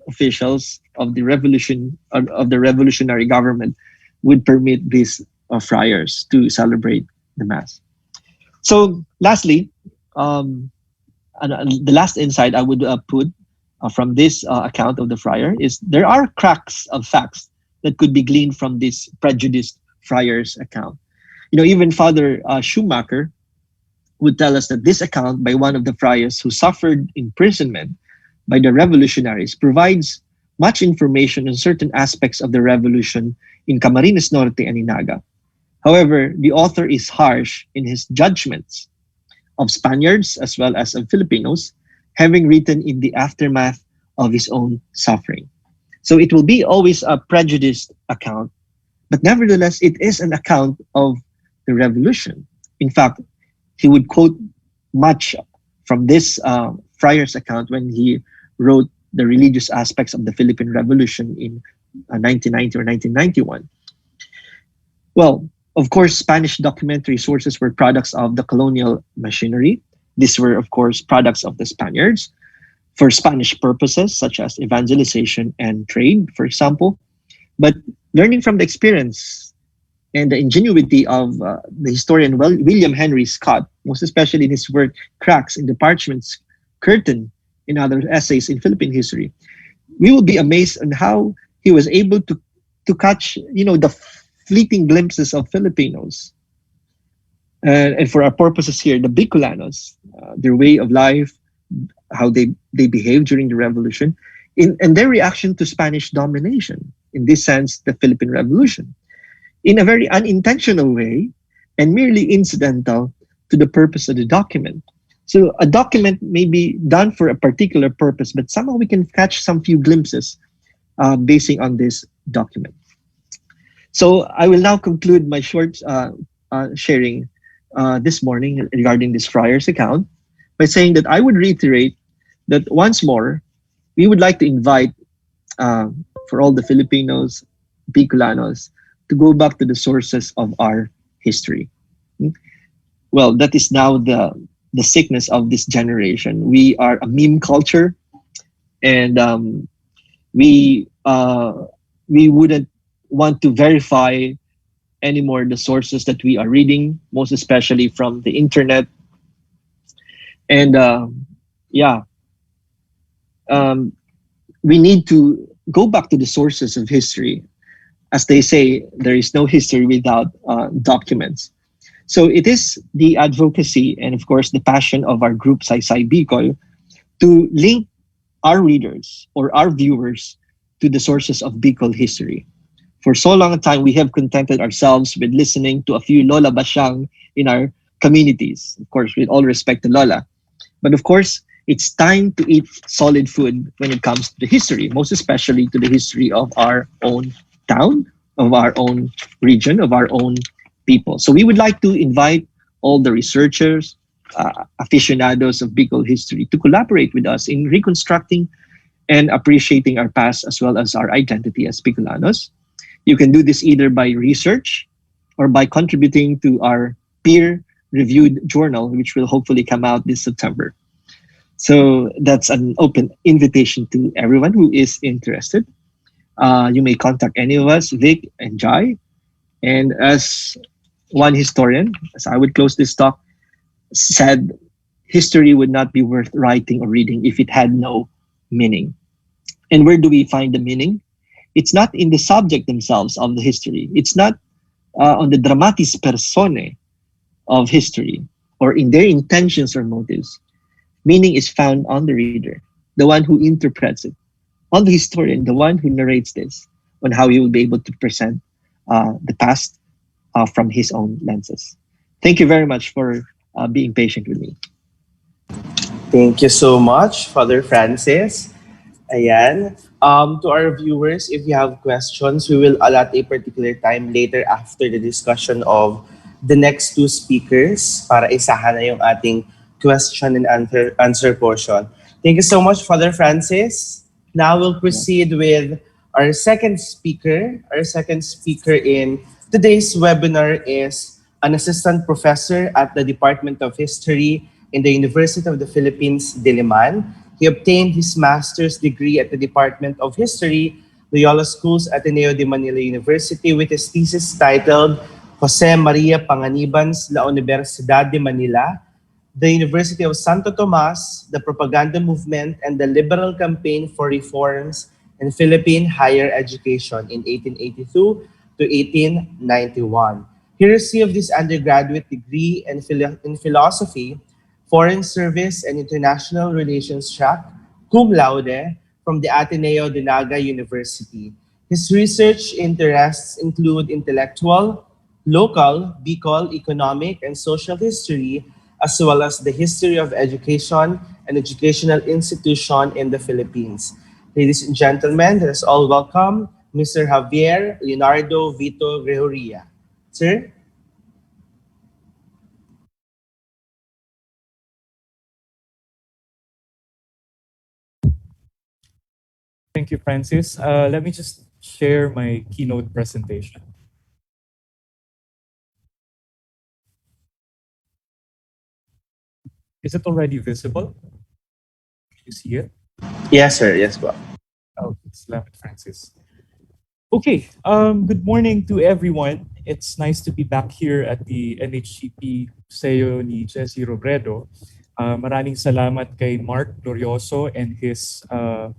officials of the revolutionary government would permit these friars to celebrate the mass. So lastly, the last insight I would put from this account of the friar is there are cracks of facts that could be gleaned from this prejudiced friar's account. Even Father Schumacher would tell us that this account by one of the friars who suffered imprisonment by the revolutionaries provides much information on certain aspects of the revolution in Camarines Norte and in Naga. However, the author is harsh in his judgments of Spaniards as well as of Filipinos, having written in the aftermath of his own suffering. So it will be always a prejudiced account, but nevertheless, it is an account of the revolution. In fact, he would quote much from this friar's account when he wrote the religious aspects of the Philippine Revolution in 1990 or 1991. Well, of course, Spanish documentary sources were products of the colonial machinery. These were, of course, products of the Spaniards for Spanish purposes, such as evangelization and trade, for example. But learning from the experience and the ingenuity of the historian William Henry Scott, most especially in his work Cracks in the Parchment's Curtain in other essays in Philippine history, we will be amazed on how he was able to catch, the fleeting glimpses of Filipinos. And for our purposes here, the Bicolanos, their way of life, how they behaved during the revolution, and their reaction to Spanish domination. In this sense, the Philippine Revolution, in a very unintentional way and merely incidental to the purpose of the document. So a document may be done for a particular purpose, but somehow we can catch some few glimpses basing on this document. So I will now conclude my short sharing this morning regarding this Friar's account by saying that I would reiterate that once more, we would like to invite uh, for all the Filipinos, Bicolanos, to go back to the sources of our history. Well, that is now the sickness of this generation. We are a meme culture, and we we wouldn't want to verify anymore the sources that we are reading, most especially from the internet. And yeah, um, we need to go back to the sources of history. As they say, there is no history without documents. So it is the advocacy and, of course, the passion of our group, Saysay Bicol, to link our readers or our viewers to the sources of Bicol history. For so long a time, we have contented ourselves with listening to a few Lola Basyang in our communities, of course, with all respect to Lola. But of course, it's time to eat solid food when it comes to the history, most especially to the history of our own town, of our own region, of our own people. So we would like to invite all the researchers, aficionados of Bicol history to collaborate with us in reconstructing and appreciating our past as well as our identity as Bicolanos. You can do this either by research or by contributing to our peer-reviewed journal, which will hopefully come out this September. So that's an open invitation to everyone who is interested. You may contact any of us, Vic and Jai. And as one historian, as I would close this talk, said, history would not be worth writing or reading if it had no meaning. And where do we find the meaning? It's not in the subject themselves of the history. It's not on the dramatis personae of history or in their intentions or motives. Meaning is found on the reader, the one who interprets it, on the historian, the one who narrates this, on how he will be able to present the past from his own lenses. Thank you very much for being patient with me. Thank you so much, Father Francis. Ayan. To our viewers, if you have questions, we will allot a particular time later after the discussion of the next two speakers para isahan na yung ating question and answer portion. Thank you so much, Father Francis. Now we'll proceed with our second speaker. Our second speaker in today's webinar is an assistant professor at the Department of History in the University of the Philippines, Diliman. He obtained his master's degree at the Department of History, Loyola Schools Ateneo de Manila University, with his thesis titled Jose Maria Panganiban's La Universidad de Manila, the University of Santo Tomas, the Propaganda Movement, and the Liberal Campaign for Reforms in Philippine Higher Education in 1882 to 1891. He received his undergraduate degree in philosophy, foreign service, and international relations track, cum laude, from the Ateneo de Naga University. His research interests include intellectual, local, Bicol, economic, and social history, as well as the history of education and educational institution in the Philippines. Ladies and gentlemen, let us all welcome Mr. Javier Leonardo Vito Gregoria. Sir? Thank you, Francis. Let me just share my keynote presentation. Is it already visible? You see it? Yes, sir. Yes, po. Oh, salamat, Francis. Okay, good morning to everyone. It's nice to be back here at the NHCP Museo ni Jesse Robredo. Maraming salamat kay Mark Glorioso and his uh,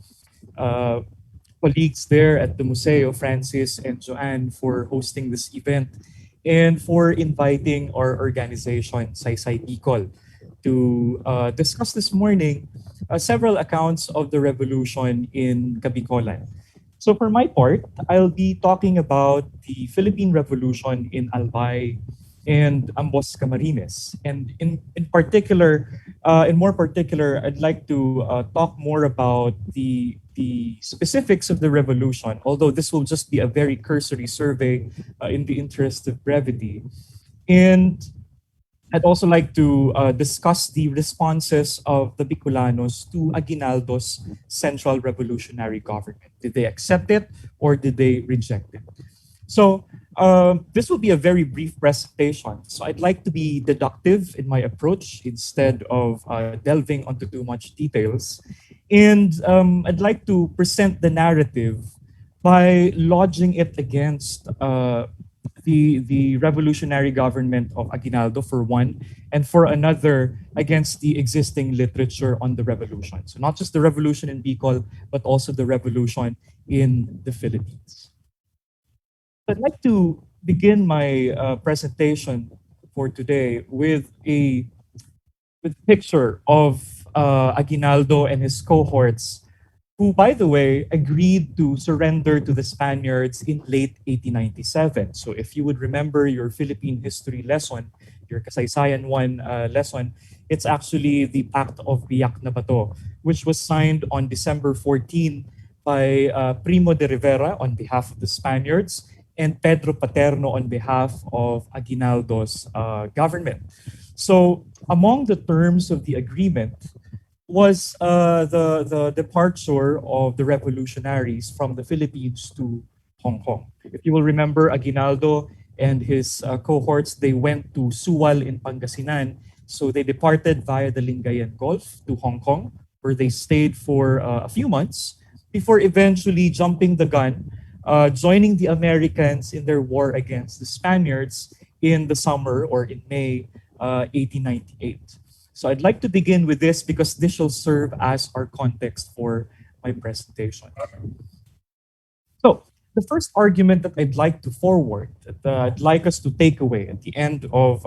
colleagues there at the Museo, Francis and Joanne, for hosting this event and for inviting our organization, Saysay Bikol, to discuss this morning several accounts of the revolution in Bicolan. So for my part, I'll be talking about the Philippine Revolution in Albay and Ambos, Camarines. And in particular, in more particular, I'd like to talk more about the specifics of the revolution, although this will just be a very cursory survey in the interest of brevity. And I'd also like to discuss the responses of the Bicolanos to Aguinaldo's central revolutionary government. Did they accept it or did they reject it? So this will be a very brief presentation. So I'd like to be deductive in my approach instead of delving onto too much details. And I'd like to present the narrative by lodging it against the revolutionary government of Aguinaldo for one, and for another against the existing literature on the revolution. So not just the revolution in Bicol, but also the revolution in the Philippines. I'd like to begin my presentation for today with a picture of Aguinaldo and his cohorts, who, by the way, agreed to surrender to the Spaniards in late 1897. So if you would remember your Philippine history lesson, your Kasaysayan 1 lesson, it's actually the Pact of Biak na Bato, which was signed on December 14 by Primo de Rivera on behalf of the Spaniards and Pedro Paterno on behalf of Aguinaldo's government. So among the terms of the agreement was the departure of the revolutionaries from the Philippines to Hong Kong. If you will remember, Aguinaldo and his cohorts, they went to Suwal in Pangasinan. So they departed via the Lingayen Gulf to Hong Kong, where they stayed for a few months before eventually jumping the gun, joining the Americans in their war against the Spaniards in the summer or in May 1898. So I'd like to begin with this because this shall serve as our context for my presentation. So the first argument that I'd like to forward, that I'd like us to take away at the end of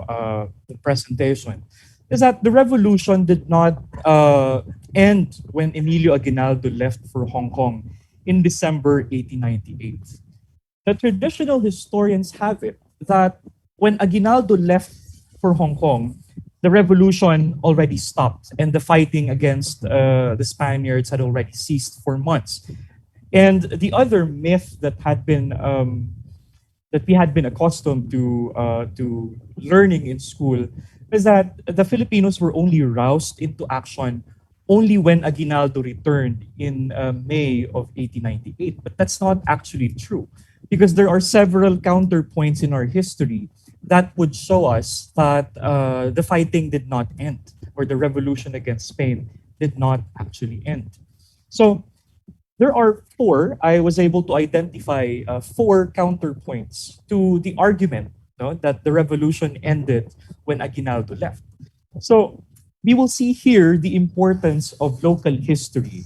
the presentation, is that the revolution did not end when Emilio Aguinaldo left for Hong Kong in December 1898. The traditional historians have it that when Aguinaldo left for Hong Kong, the revolution already stopped and the fighting against the Spaniards had already ceased for months. And the other myth that had been that we had been accustomed to learning in school is that the Filipinos were only roused into action only when Aguinaldo returned in May of 1898. But that's not actually true, because there are several counterpoints in our history that would show us that the fighting did not end, or the revolution against Spain did not actually end. So there are I was able to identify 4 counterpoints to the argument, that the revolution ended when Aguinaldo left. So we will see here the importance of local history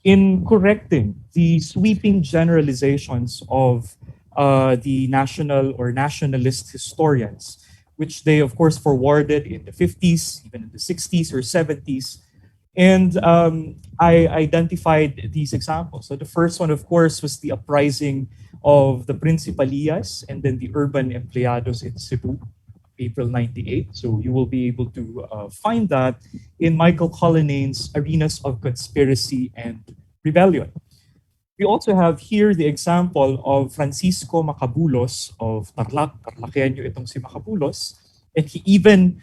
in correcting the sweeping generalizations of the national or nationalist historians, which they, of course, forwarded in the 50s, even in the 60s or 70s. And I identified these examples. So the first one, of course, was the uprising of the Principalías and then the urban empleados in Cebu, April 98. So you will be able to find that in Michael Collinane's Arenas of Conspiracy and Rebellion. We also have here the example of Francisco Macabulos of Tarlac. Tarlaceño itong si Macabulos. And he even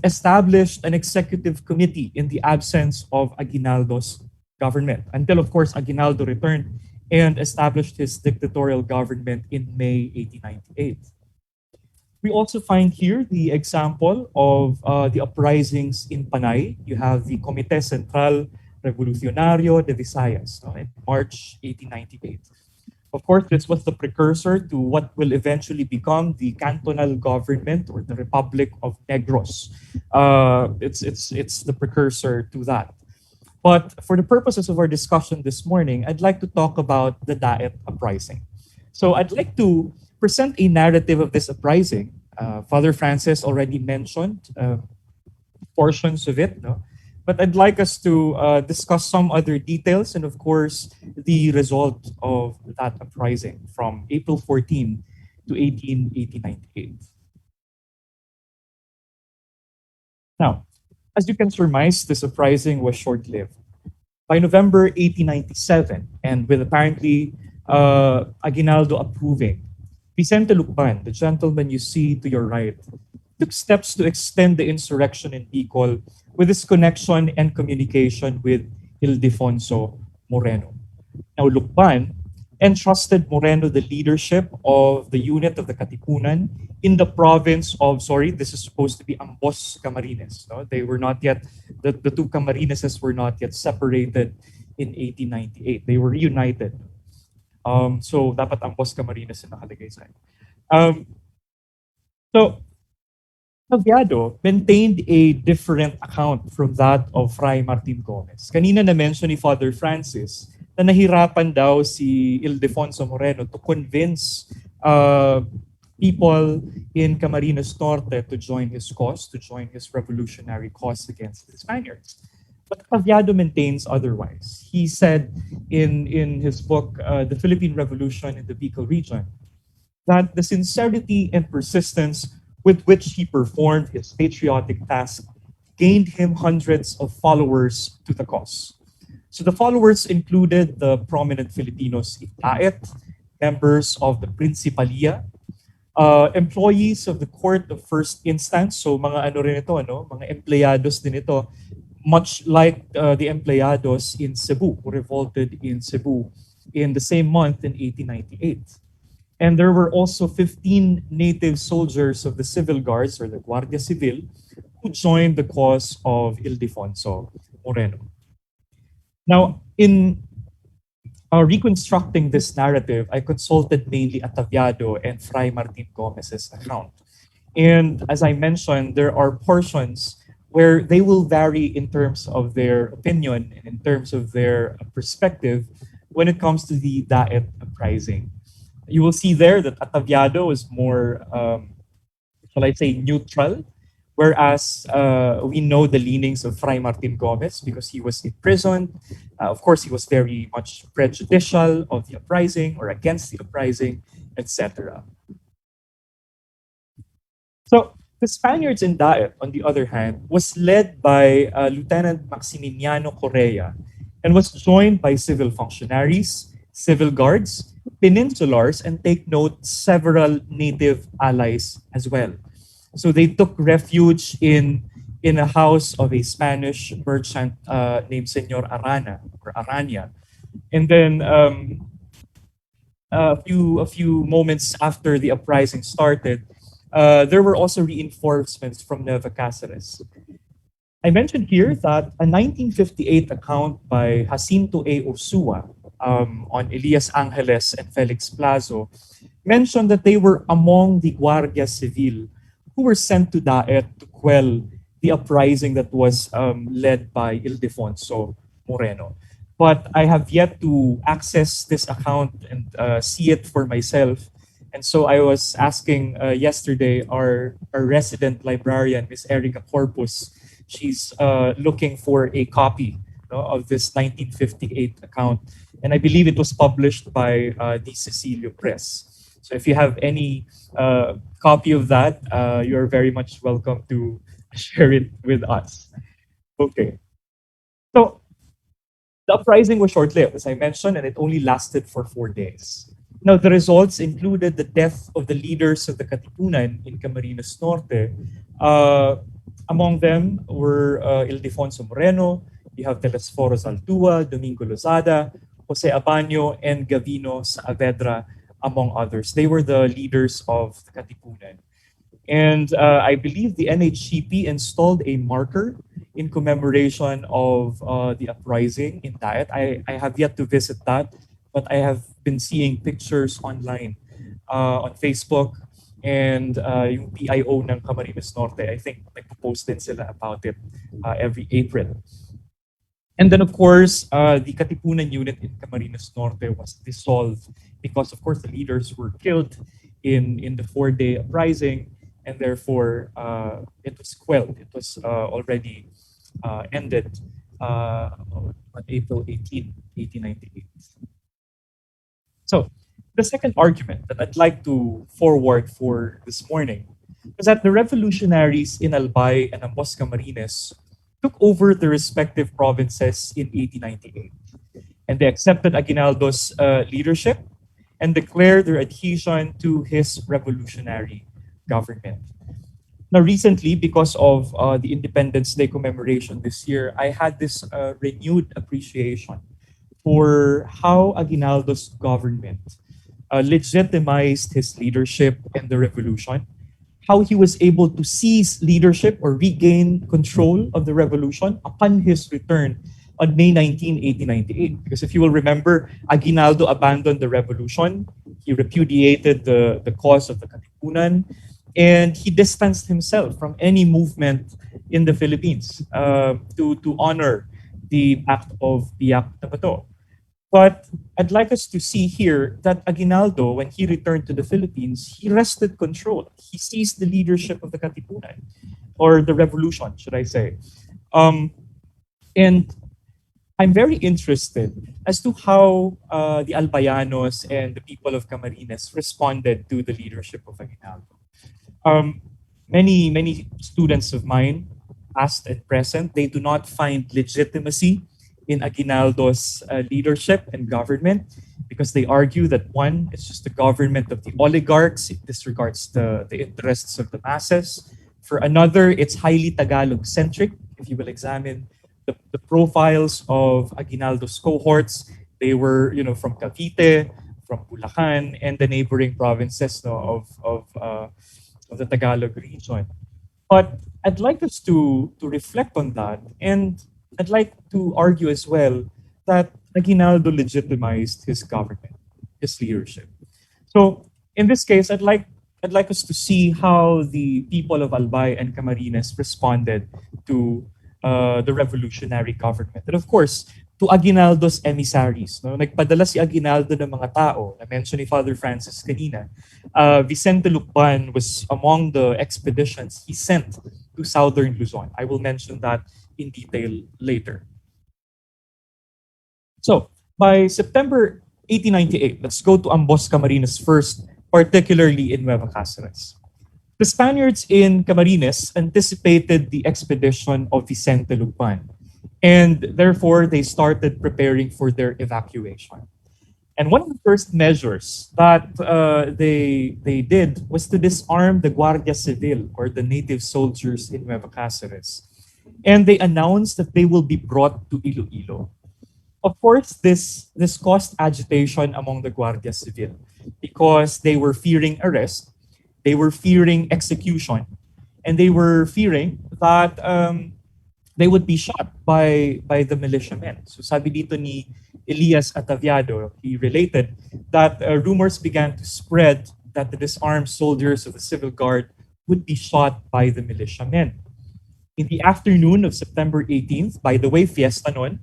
established an executive committee in the absence of Aguinaldo's government, until, of course, Aguinaldo returned and established his dictatorial government in May 1898. We also find here the example of the uprisings in Panay. You have the Comité Central Revolucionario de Visayas in March 1898. Of course, this was the precursor to what will eventually become the cantonal government or the Republic of Negros. It's the precursor to that. But for the purposes of our discussion this morning, I'd like to talk about the Daet uprising. So I'd like to present a narrative of this uprising. Father Francis already mentioned portions of it, no? But I'd like us to discuss some other details and, of course, the result of that uprising from April 14 to 1898. Now, as you can surmise, this uprising was short-lived. By November 1897, and with apparently Aguinaldo approving, Vicente Lucban, the gentleman you see to your right, took steps to extend the insurrection in Bicol with his connection and communication with Ildefonso Moreno. Now, Lucban entrusted Moreno the leadership of the unit of the Katipunan in the province of, sorry, this is supposed to be Ambos, Camarines. No? They were not yet, the two Camarineses were not yet separated in 1898. They were reunited. So, dapat Ambos, Camarines na nakalagay sa'yo. So, Taviado maintained a different account from that of Fray Martin Gomez. Kanina na-mention ni Father Francis na nahirapan daw si Ildefonso Moreno to convince people in Camarines Norte to join his cause, to join his revolutionary cause against the Spaniards. But Taviado maintains otherwise. He said in his book, The Philippine Revolution in the Bicol region, that the sincerity and persistence with which he performed his patriotic task gained him hundreds of followers to the cause. So the followers included the prominent Filipinos in Daet, members of the Principalia, employees of the Court of First Instance, so mga ano rin ito, ano, mga empleados din ito, much like the empleados in Cebu, who revolted in Cebu in the same month in 1898. And there were also 15 native soldiers of the civil guards, or the Guardia Civil, who joined the cause of Ildefonso Moreno. Now, in reconstructing this narrative, I consulted mainly Ataviado and Fray Martin Gomez's account. And as I mentioned, there are portions where they will vary in terms of their opinion and in terms of their perspective when it comes to the Daet uprising. You will see there that Ataviado is more, shall I say, neutral, whereas we know the leanings of Fray Martin Gomez because he was imprisoned. Of course, he was very much prejudicial of the uprising or against the uprising, etc. So the Spaniards in Daet, on the other hand, was led by Lieutenant Maximiliano Correa and was joined by civil functionaries, civil guards, peninsulars, and take note, several native allies as well. So they took refuge in a house of a Spanish merchant named Senor Arana or Arana. And then a few moments after the uprising started, there were also reinforcements from Nueva Cáceres. I mentioned here that a 1958 account by Jacinto A. Ursua on Elias Angeles and Felix Plazo mentioned that they were among the Guardia Civil who were sent to Daet to quell the uprising that was led by Ildefonso Moreno. But I have yet to access this account and see it for myself. And so I was asking yesterday our resident librarian, Miss Erica Corpus. She's looking for a copy of this 1958 account. And I believe it was published by the Cecilio Press. So if you have any copy of that, you're very much welcome to share it with us. Okay. So the uprising was short-lived, as I mentioned, and it only lasted for 4 days. Now, the results included the death of the leaders of the Katipunan in Camarines Norte. Among them were Ildefonso Moreno, you have Telesforo Zaltua, Domingo Lozada, Jose Abano, and Gavino Saavedra, among others. They were the leaders of the Katipunan. And I believe the NHCP installed a marker in commemoration of the uprising in Daet. I have yet to visit that, but I have been seeing pictures online on Facebook and yung PIO ng Camarines Norte. I think nagpo-post din sila about it every April. And then, of course, the Katipunan unit in Camarines Norte was dissolved because, of course, the leaders were killed in the four-day uprising, and therefore it was quelled. It was already ended on April 18, 1898. So, the second argument that I'd like to forward for this morning is that the revolutionaries in Albay and Ambos Camarines took over the respective provinces in 1898. And they accepted Aguinaldo's leadership and declared their adhesion to his revolutionary government. Now, recently, because of the Independence Day commemoration this year, I had this renewed appreciation for how Aguinaldo's government legitimized his leadership in the revolution, how he was able to seize leadership or regain control of the revolution upon his return on May 19, 1898. Because if you will remember, Aguinaldo abandoned the revolution, he repudiated the cause of the Katipunan, and he distanced himself from any movement in the Philippines to honor the act of Biak Tabato. But I'd like us to see here that Aguinaldo, when he returned to the Philippines, he wrested control. He seized the leadership of the Katipunan, or the revolution, should I say. And I'm very interested as to how the Albayanos and the people of Camarines responded to the leadership of Aguinaldo. Many students of mine, past and present, they do not find legitimacy in Aguinaldo's leadership and government because they argue that one, it's just the government of the oligarchs, it disregards the interests of the masses. For another, it's highly Tagalog-centric. If you will examine the profiles of Aguinaldo's cohorts, they were from Cavite, from Bulacan, and the neighboring provinces of the Tagalog region. But I'd like us to reflect on that, and I'd like to argue as well that Aguinaldo legitimized his government, his leadership. So in this case, I'd like us to see how the people of Albay and Camarines responded to the revolutionary government. And of course, to Aguinaldo's emissaries. No? Nagpadala si Aguinaldo ng mga tao. Na-mention ni Father Francis kanina. Vicente Lucban was among the expeditions he sent to southern Luzon. I will mention that in detail later. So, by September 1898, let's go to Ambos Camarines first, particularly in Nueva Cáceres. The Spaniards in Camarines anticipated the expedition of Vicente Lucban, and therefore they started preparing for their evacuation. And one of the first measures that they did was to disarm the Guardia Civil, or the native soldiers in Nueva Cáceres. And they announced that they will be brought to Iloilo. Of course, this caused agitation among the Guardia Civil because they were fearing arrest, they were fearing execution, and they were fearing that they would be shot by the militiamen. So sabi dito ni Elias Ataviado, he related that rumors began to spread that the disarmed soldiers of the Civil Guard would be shot by the militiamen. In the afternoon of September 18th, by the way, fiesta noon,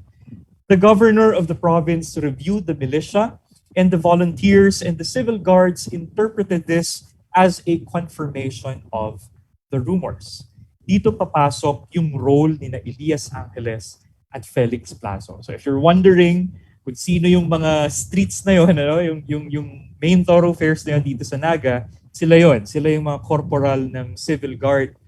the governor of the province reviewed the militia, and the volunteers and the civil guards interpreted this as a confirmation of the rumors. Dito papasok yung role ni na Elias Angeles at Felix Plazo. So if you're wondering kung sino yung mga streets na yun, yung main thoroughfares na yun dito sa Naga, sila yun. Sila yung mga corporal ng civil guard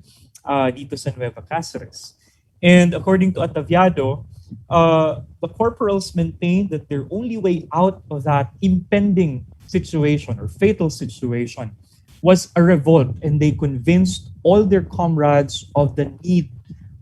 dito sa Nueva Cáceres. And according to Ataviado, the corporals maintained that their only way out of that impending situation or fatal situation was a revolt, and they convinced all their comrades of the need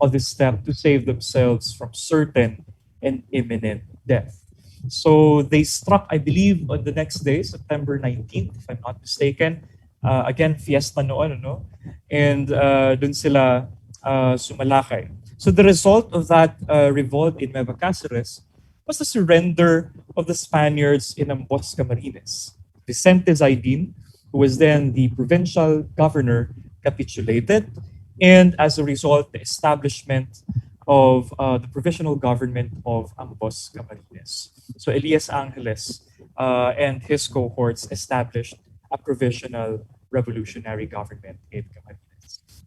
of this step to save themselves from certain and imminent death. So they struck, I believe, on the next day, September 19th, if I'm not mistaken. Again, fiesta noon, no? And dun sila sumalakay. So the result of that revolt in Nueva Cáceres was the surrender of the Spaniards in Ambos, Camarines. Vicente Zaidin, who was then the provincial governor, capitulated, and as a result, the establishment of the provisional government of Ambos, Camarines. So Elias Angeles and his cohorts established a provisional revolutionary government in Camarines.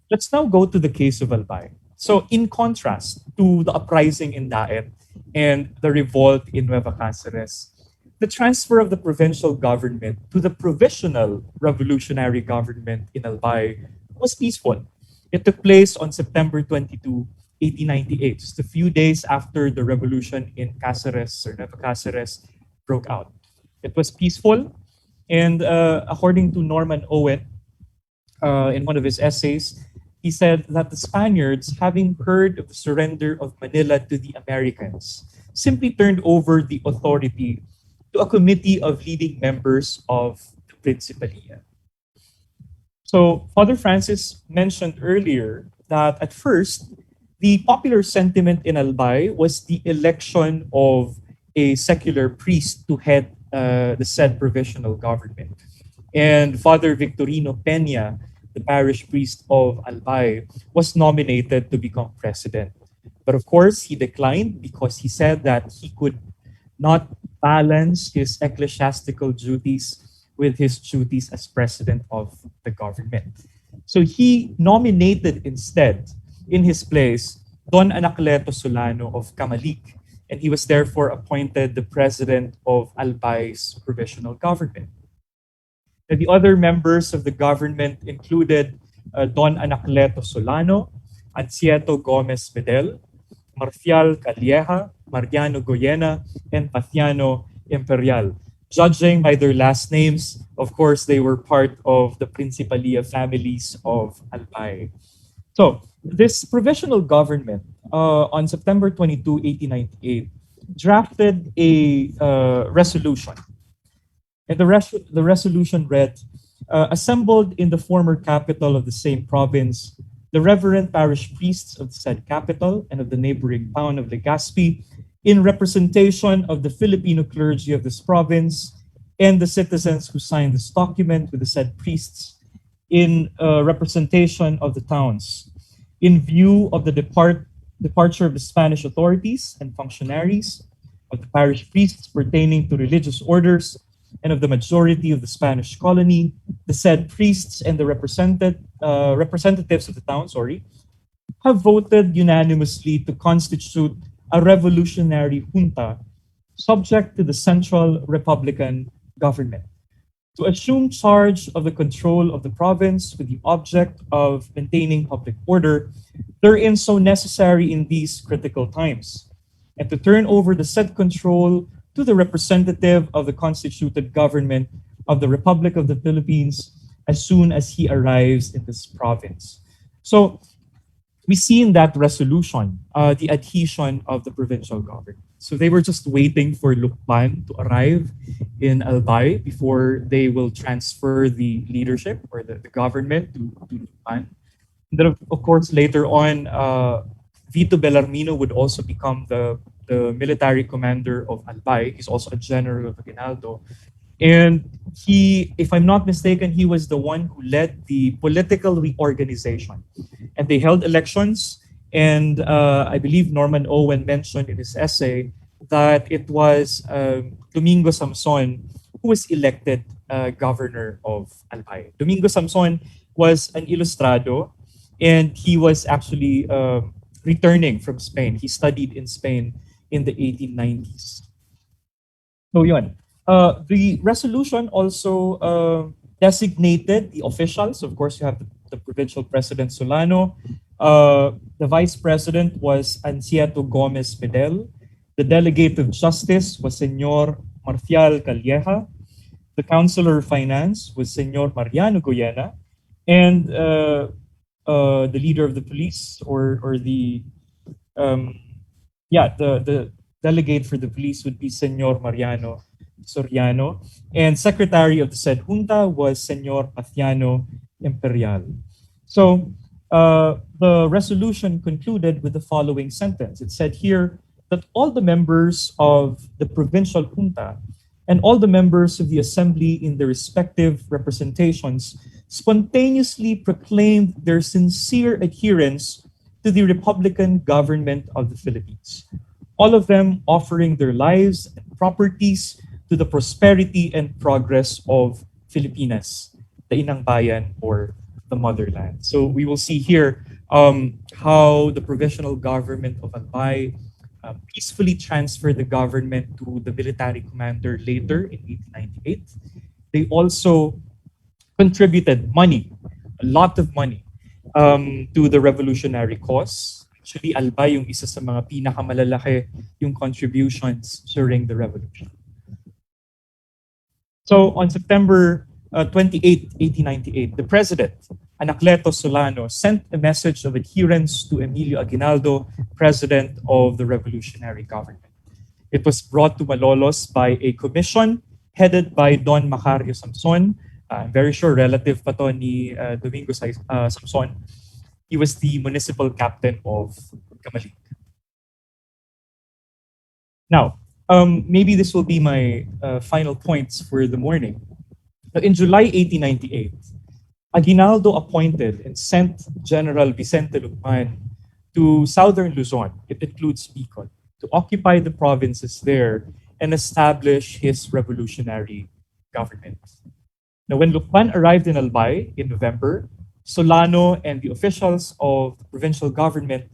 Let's now go to the case of Albay. So in contrast to the uprising in Daet and the revolt in Nueva Cáceres, the transfer of the provincial government to the provisional revolutionary government in Albay was peaceful. It took place on September 22, 1898, just a few days after the revolution in Cáceres or Nueva Cáceres broke out. It was peaceful, and according to Norman Owen, in one of his essays, he said that the Spaniards, having heard of the surrender of Manila to the Americans, simply turned over the authority to a committee of leading members of the Principalia. So Father Francis mentioned earlier that at first, the popular sentiment in Albay was the election of a secular priest to head the said provisional government. And Father Victorino Peña, the parish priest of Albay, was nominated to become president. But of course, he declined because he said that he could not balance his ecclesiastical duties with his duties as president of the government. So he nominated instead, in his place, Don Anacleto Solano of Camalik, and he was therefore appointed the president of Albay's provisional government. And the other members of the government included Don Anacleto Solano, Ancieto Gomez Medel, Marcial Calleja, Mariano Goyena, and Paciano Imperial. Judging by their last names, of course, they were part of the Principalia families of Albay. So, this provisional government on September 22, 1898, drafted a resolution. And the resolution read, assembled in the former capital of the same province, the reverend parish priests of the said capital and of the neighboring town of Legazpi, in representation of the Filipino clergy of this province and the citizens who signed this document with the said priests, in representation of the towns, in view of the departure of the Spanish authorities and functionaries, of the parish priests pertaining to religious orders, and of the majority of the Spanish colony, the said priests and the representatives of the town, have voted unanimously to constitute a revolutionary junta subject to the central republican government, to assume charge of the control of the province with the object of maintaining public order, therein so necessary in these critical times, and to turn over the said control to the representative of the constituted government of the Republic of the Philippines as soon as he arrives in this province. So we see in that resolution the adhesion of the provincial government. So they were just waiting for Lukban to arrive in Albay before they will transfer the leadership or the government to Lukban. And then, of course, later on, Vito Bellarmino would also become the military commander of Albay. He's also a general of Aguinaldo. And he, if I'm not mistaken, he was the one who led the political reorganization. And they held elections. And I believe Norman Owen mentioned in his essay that it was Domingo Samson who was elected governor of Albay. Domingo Samson was an ilustrado, and he was actually returning from Spain. He studied in Spain in the 1890s. So yun. The resolution also designated the officials. Of course, you have the provincial president Solano. The vice president was Ancieto Gomez Medel. The delegate of justice was Senor Marcial Calleja. The councilor of finance was Senor Mariano Goyena. And the leader of the police or the delegate for the police would be Senor Mariano Soriano, and secretary of the said junta was Senor Paciano Imperial. So the resolution concluded with the following sentence. It said here that all the members of the provincial junta and all the members of the assembly in their respective representations spontaneously proclaimed their sincere adherence to the Republican government of the Philippines, all of them offering their lives and properties to the prosperity and progress of Filipinas, the Inang Bayan or the motherland. So we will see here how the provisional government of Albay peacefully transferred the government to the military commander later in 1898. They also contributed money, a lot of money, to the revolutionary cause. Actually, Albay yung isa sa mga pinakamalalaki yung contributions during the revolution. So on September 28, 1898, the president, Anacleto Solano, sent a message of adherence to Emilio Aguinaldo, president of the revolutionary government. It was brought to Malolos by a commission headed by Don Macario Samson. I'm very sure relative pa to ni Domingo Samson. He was the municipal captain of Camalig. Now, maybe this will be my final points for the morning. In July 1898, Aguinaldo appointed and sent General Vicente Lucman to southern Luzon, it includes Bicol, to occupy the provinces there and establish his revolutionary government. Now, when Lucman arrived in Albay in November, Solano and the officials of the provincial government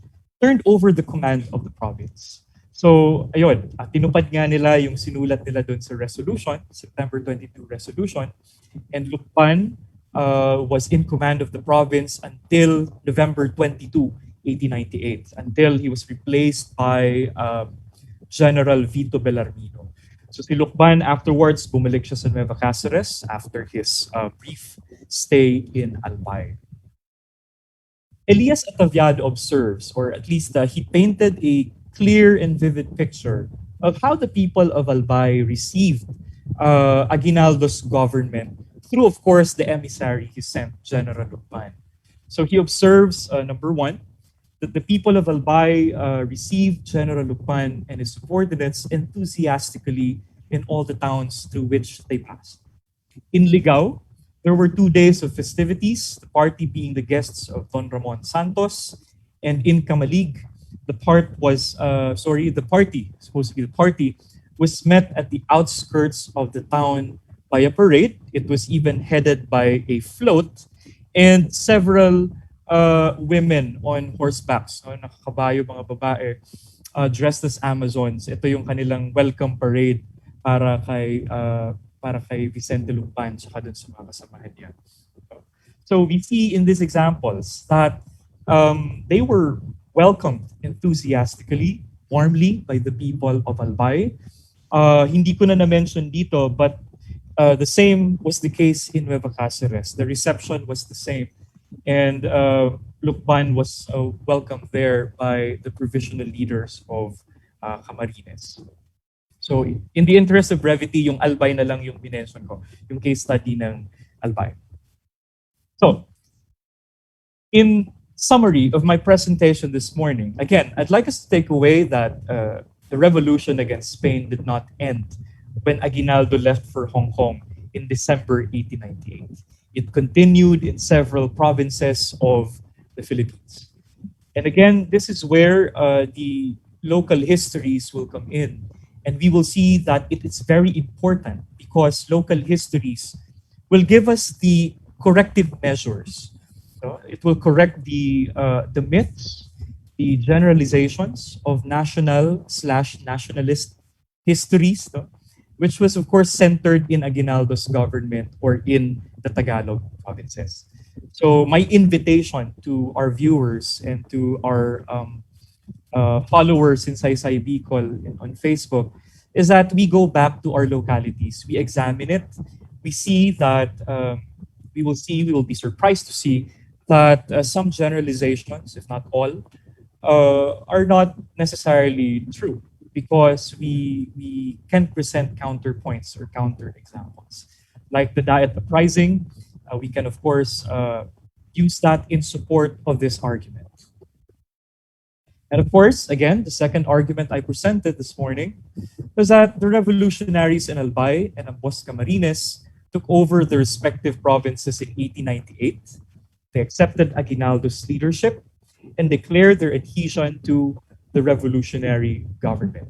turned over the command of the province. So, ayun, tinupad nga nila yung sinulat nila doon sa resolution, September 22 resolution, and Lucman was in command of the province until November 22, 1898, until he was replaced by General Vito Bellarmino. So si Lucman afterwards, bumalik siya sa Nueva Cáceres after his brief stay in Albay. Elias Ataviado observes, or at least he painted a clear and vivid picture of how the people of Albay received Aguinaldo's government through, of course, the emissary he sent, General Lucman. So he observes, number one, that the people of Albay received General Lucman and his subordinates enthusiastically in all the towns through which they passed. In Ligao, there were 2 days of festivities, the party being the guests of Don Ramon Santos, and in Camalig, the party, supposed to be the party, was met at the outskirts of the town by a parade. It was even headed by a float and several women on horsebacks, nakakabayo mga babae, dressed as Amazons. Ito yung kanilang welcome parade para kay Vicente Lucman tsaka dun sa mga kasamahan niya. So we see in these examples that they were welcomed enthusiastically, warmly by the people of Albay. Hindi ko na mention dito, but the same was the case in Nueva Cáceres. The reception was the same. And Lucman was welcomed there by the provisional leaders of Camarines. So in the interest of brevity, yung Albay na lang yung binention ko, yung case study ng Albay. So, in summary of my presentation this morning, again, I'd like us to take away that the revolution against Spain did not end when Aguinaldo left for Hong Kong in December 1898. It continued in several provinces of the Philippines. And again, this is where the local histories will come in. And we will see that it is very important because local histories will give us the corrective measures. So it will correct the myths, the generalizations of national/nationalist histories, which was of course centered in Aguinaldo's government or in the Tagalog provinces. So my invitation to our viewers and to our followers in Saysay Bicol on Facebook is that we go back to our localities, we examine it, we see that we will be surprised to see that some generalizations, if not all, are not necessarily true because we can present counterpoints or counter examples. Like the Diet Uprising, we can of course use that in support of this argument. And of course, again, the second argument I presented this morning was that the revolutionaries in Albay and Ambos Camarines took over their respective provinces in 1898. They accepted Aguinaldo's leadership and declared their adhesion to the revolutionary government.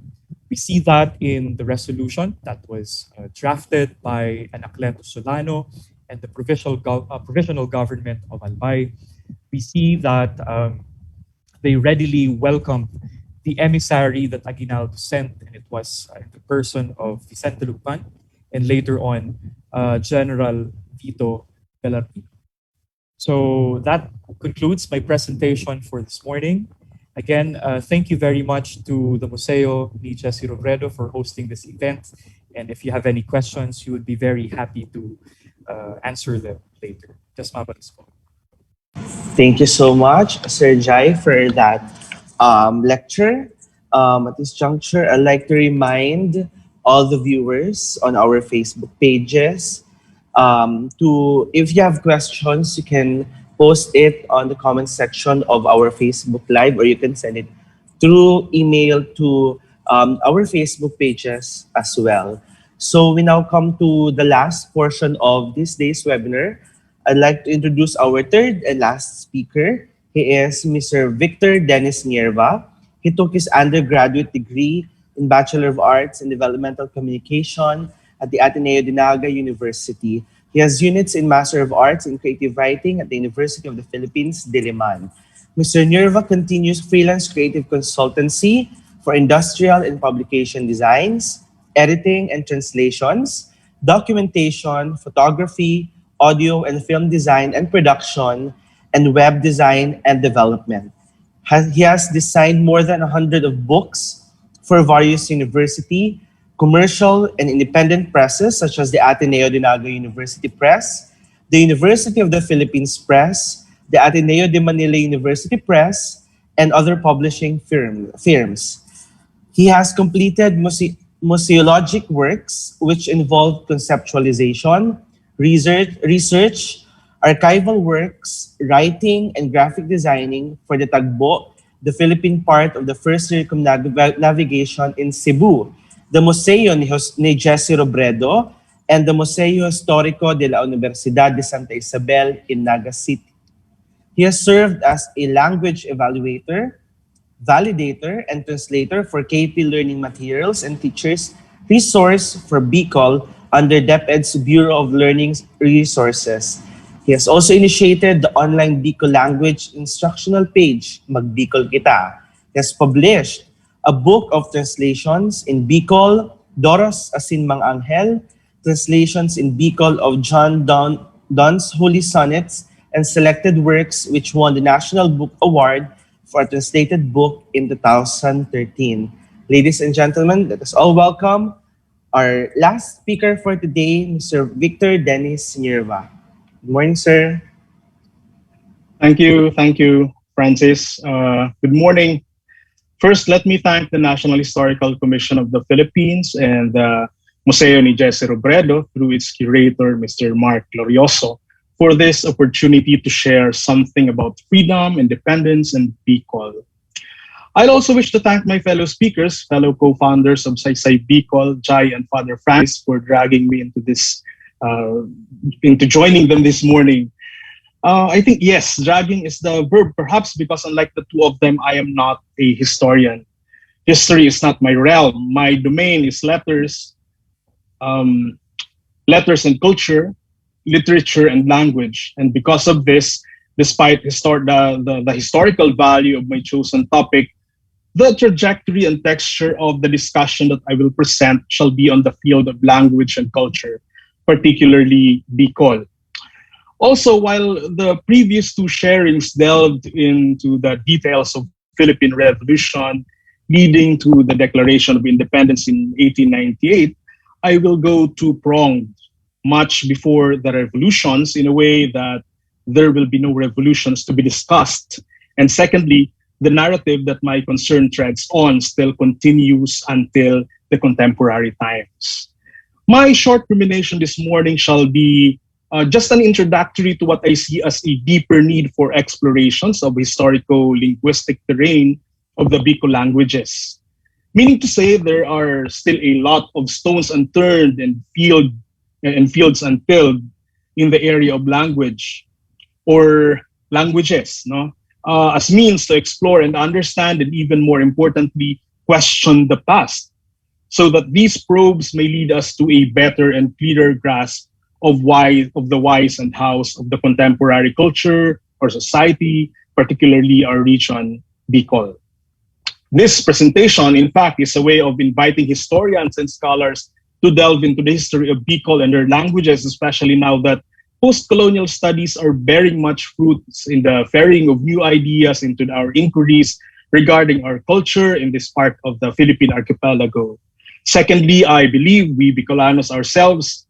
We see that in the resolution that was drafted by Anacleto Solano and the provisional government of Albay. We see that they readily welcomed the emissary that Aguinaldo sent, and it was in the person of Vicente Lucpan and later on General Vito Bellarmino. So that concludes my presentation for this morning. Again, thank you very much to the Museo NHCP Robredo for hosting this event. And if you have any questions, you would be very happy to answer them later. Just mabalis po. Thank you so much, Sir Jai, for that lecture. At this juncture, I'd like to remind all the viewers on our Facebook pages if you have questions, you can post it on the comment section of our Facebook Live, or you can send it through email to our Facebook pages as well. So we now come to the last portion of this day's webinar. I'd like to introduce our third and last speaker. He is Mr. Victor Dennis Nierva. He took his undergraduate degree in Bachelor of Arts in Developmental Communication at the Ateneo de Naga University. He has units in Master of Arts in Creative Writing at the University of the Philippines, Diliman. Mr. Nierva continues freelance creative consultancy for industrial and publication designs, editing and translations, documentation, photography, audio and film design and production, and web design and development. He has designed more than 100 of books for various university, commercial and independent presses such as the Ateneo de Naga University Press, the University of the Philippines Press, the Ateneo de Manila University Press, and other publishing firms. He has completed museologic works which involve conceptualization, research, archival works, writing, and graphic designing for the Tagbo, the Philippine part of the first circumnavigation in Cebu, the Museo ni Jesse Robredo, and the Museo Histórico de la Universidad de Santa Isabel in Naga City. He has served as a language evaluator, validator, and translator for KP Learning Materials and Teachers Resource for Bicol under DepEd's Bureau of Learning Resources. He has also initiated the online Bicol language instructional page, Magbicol Kita. He has published a book of translations in Bicol, Doros Asin Mang Angel, translations in Bicol of John Donne's Holy Sonnets, and selected works which won the National Book Award for a translated book in 2013. Ladies and gentlemen, let us all welcome our last speaker for today, Mr. Victor Dennis Nierva. Good morning, sir. Thank you, Francis. Good morning. First, let me thank the National Historical Commission of the Philippines and the Museo ni Jesse Robredo through its curator, Mr. Mark Glorioso, for this opportunity to share something about freedom, independence, and Bicol. I'd also wish to thank my fellow speakers, fellow co-founders of Saysay Bicol, Jai and Father Francis, for dragging me into this, into joining them this morning. I think, yes, dragging is the verb, perhaps because unlike the two of them, I am not a historian. History is not my realm. My domain is letters, letters and culture, literature and language. And because of this, despite the historical value of my chosen topic, the trajectory and texture of the discussion that I will present shall be on the field of language and culture, particularly Bicol. Also, while the previous two sharings delved into the details of Philippine Revolution leading to the Declaration of Independence in 1898, I will go two-pronged, much before the revolutions, in a way that there will be no revolutions to be discussed. And secondly, the narrative that my concern treads on still continues until the contemporary times. My short rumination this morning shall be just an introductory to what I see as a deeper need for explorations of historico-linguistic terrain of the Bicol languages. Meaning to say, there are still a lot of stones unturned and fields unfilled in the area of language or languages, no? As means to explore and understand, and even more importantly, question the past, so that these probes may lead us to a better and clearer grasp of the whys and hows of the contemporary culture or society, particularly our region, Bicol. This presentation, in fact, is a way of inviting historians and scholars to delve into the history of Bicol and their languages, especially now that post-colonial studies are bearing much fruits in the ferrying of new ideas into our inquiries regarding our culture in this part of the Philippine archipelago. Secondly, I believe we Bicolanos ourselves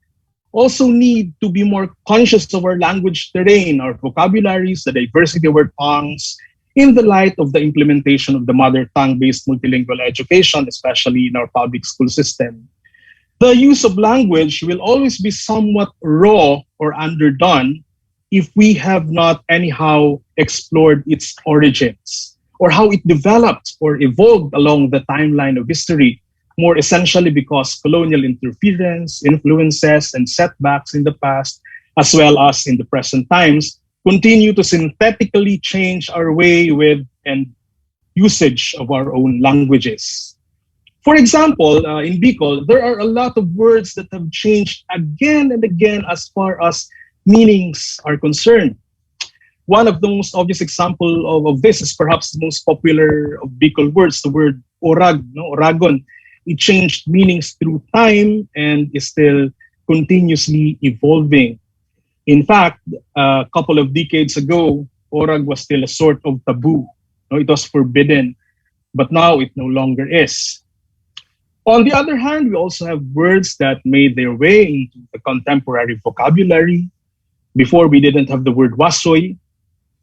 also need to be more conscious of our language terrain, our vocabularies, the diversity of our tongues, in the light of the implementation of the mother tongue-based multilingual education, especially in our public school system. The use of language will always be somewhat raw or underdone if we have not anyhow explored its origins or how it developed or evolved along the timeline of history, more essentially because colonial interference, influences, and setbacks in the past, as well as in the present times, continue to synthetically change our way with and usage of our own languages. For example, in Bicol, there are a lot of words that have changed again and again as far as meanings are concerned. One of the most obvious examples of this is perhaps the most popular of Bicol words, the word orag, no, oragon. It changed meanings through time and is still continuously evolving. In fact, a couple of decades ago, orag was still a sort of taboo. No, it was forbidden, but now it no longer is. On the other hand, we also have words that made their way into the contemporary vocabulary. Before, we didn't have the word wasoy.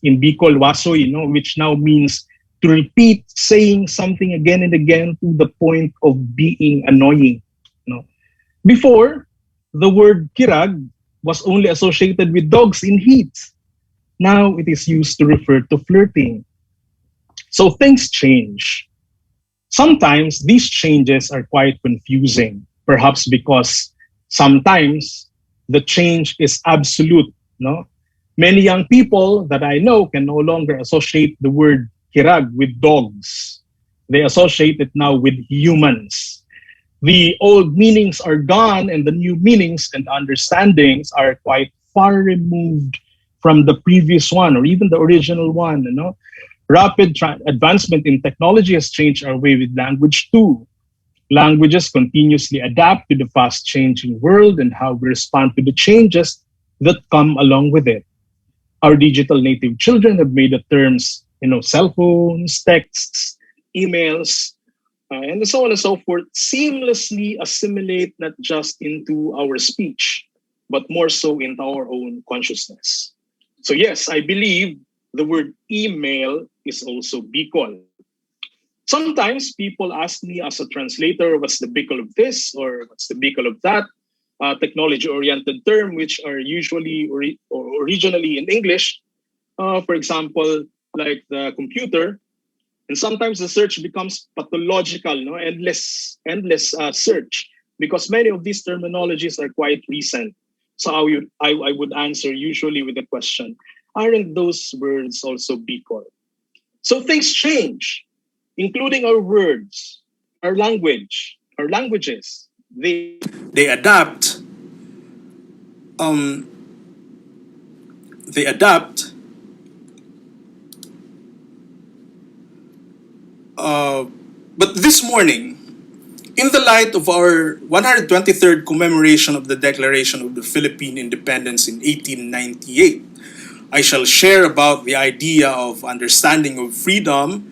In Bicol, wasoy, which now means to repeat saying something again and again to the point of being annoying. Before, the word kirag was only associated with dogs in heat. Now it is used to refer to flirting. So things change. Sometimes these changes are quite confusing, perhaps because sometimes the change is absolute. No? Many young people that I know can no longer associate the word kirag with dogs. They associate it now with humans. The old meanings are gone and the new meanings and understandings are quite far removed from the previous one or even the original one. Rapid advancement in technology has changed our way with language too. Languages continuously adapt to the fast changing world and how we respond to the changes that come along with it. Our digital native children have made the terms, cell phones, texts, emails, and so on and so forth, seamlessly assimilate not just into our speech, but more so into our own consciousness. So yes, I believe the word email is also Bicol. Sometimes people ask me as a translator, what's the Bicol of this or what's the Bicol of that? Technology-oriented term, which are usually or originally in English. For example, like the computer. And sometimes the search becomes pathological, endless search, because many of these terminologies are quite recent. So I would answer usually with the question, aren't those words also Bicol? So things change, including our words, our language, our languages. They adapt. They adapt. But this morning, in the light of our 123rd commemoration of the Declaration of the Philippine Independence in 1898, I shall share about the idea of understanding of freedom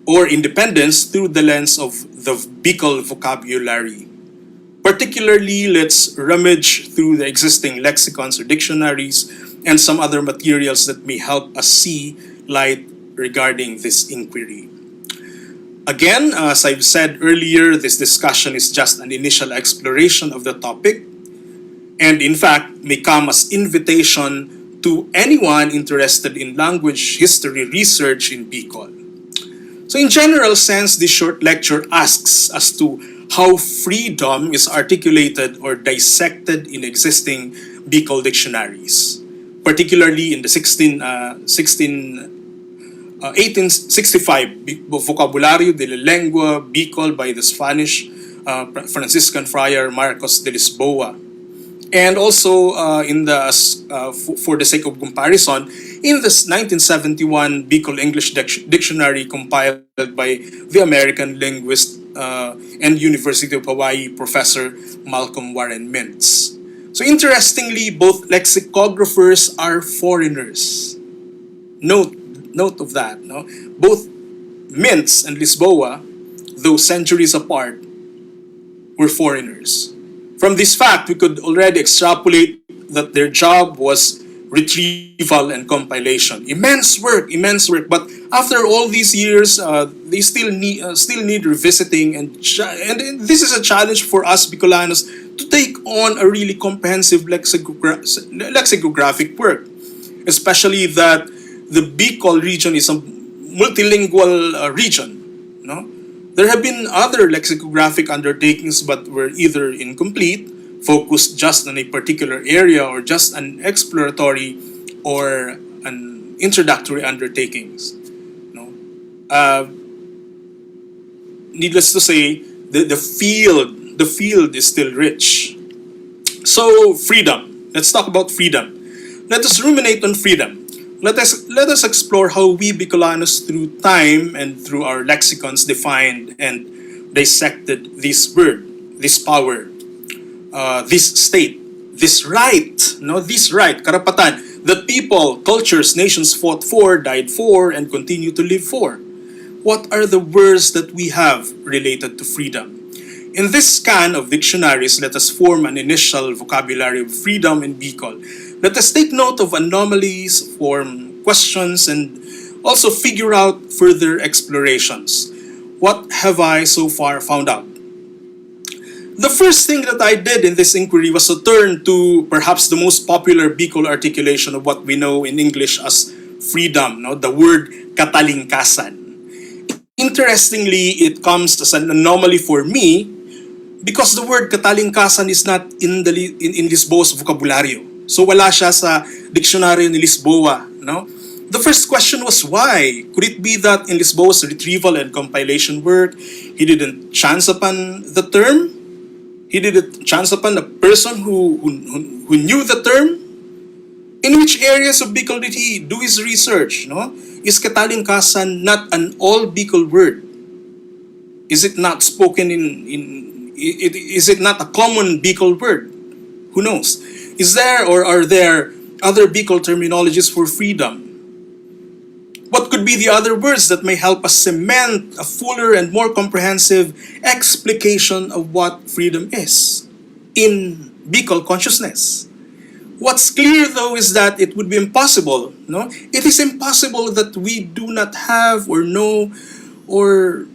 or independence through the lens of the Bicol vocabulary. Particularly, let's rummage through the existing lexicons or dictionaries and some other materials that may help us see light regarding this inquiry. Again, as I've said earlier, this discussion is just an initial exploration of the topic and in fact may come as invitation to anyone interested in language history research in Bicol. So So in general sense, this short lecture asks as to how freedom is articulated or dissected in existing Bicol dictionaries, particularly in the 1865 Vocabulario de la Lengua Bicol by the Spanish Franciscan Friar Marcos de Lisboa. And also, for the sake of comparison, in the 1971 Bicol English Dictionary compiled by the American linguist and University of Hawaii professor Malcolm Warren Mintz. So interestingly, both lexicographers are foreigners. Note of that. No? Both Mintz and Lisboa, though centuries apart, were foreigners. From this fact, we could already extrapolate that their job was retrieval and compilation. Immense work. But after all these years, they still need revisiting, and this is a challenge for us Bicolanos to take on a really comprehensive lexicographic work, especially that the Bicol region is a multilingual region. No? There have been other lexicographic undertakings but were either incomplete, focused just on a particular area, or just an exploratory or an introductory undertakings. No? Needless to say, the field is still rich. So freedom. Let's talk about freedom. Let us ruminate on freedom. Let us explore how we Bicolanos through time and through our lexicons defined and dissected this word, this power, this state, this right, karapatan, that people, cultures, nations fought for, died for, and continue to live for. What are the words that we have related to freedom? In this scan of dictionaries, let us form an initial vocabulary of freedom in Bicol. Let us take note of anomalies, form questions, and also figure out further explorations. What have I so far found out? The first thing that I did in this inquiry was to turn to perhaps the most popular Bicol articulation of what we know in English as freedom, no? The word Katalingkasan. Interestingly, it comes as an anomaly for me because the word Katalingkasan is not in Lisboa's vocabulario. So wala siya sa dictionary ni Lisboa, no? The first question was why? Could it be that in Lisboa's retrieval and compilation work, he didn't chance upon the term? He didn't chance upon a person who knew the term? In which areas of Bicol did he do his research? No? Is Katalingkasan not an all Bicol word? Is it not spoken is it not a common Bicol word? Who knows? Is there or are there other Bicol terminologies for freedom? What could be the other words that may help us cement a fuller and more comprehensive explication of what freedom is in Bicol consciousness? What's clear though is that it would be impossible, no? It is impossible that we do not have or know or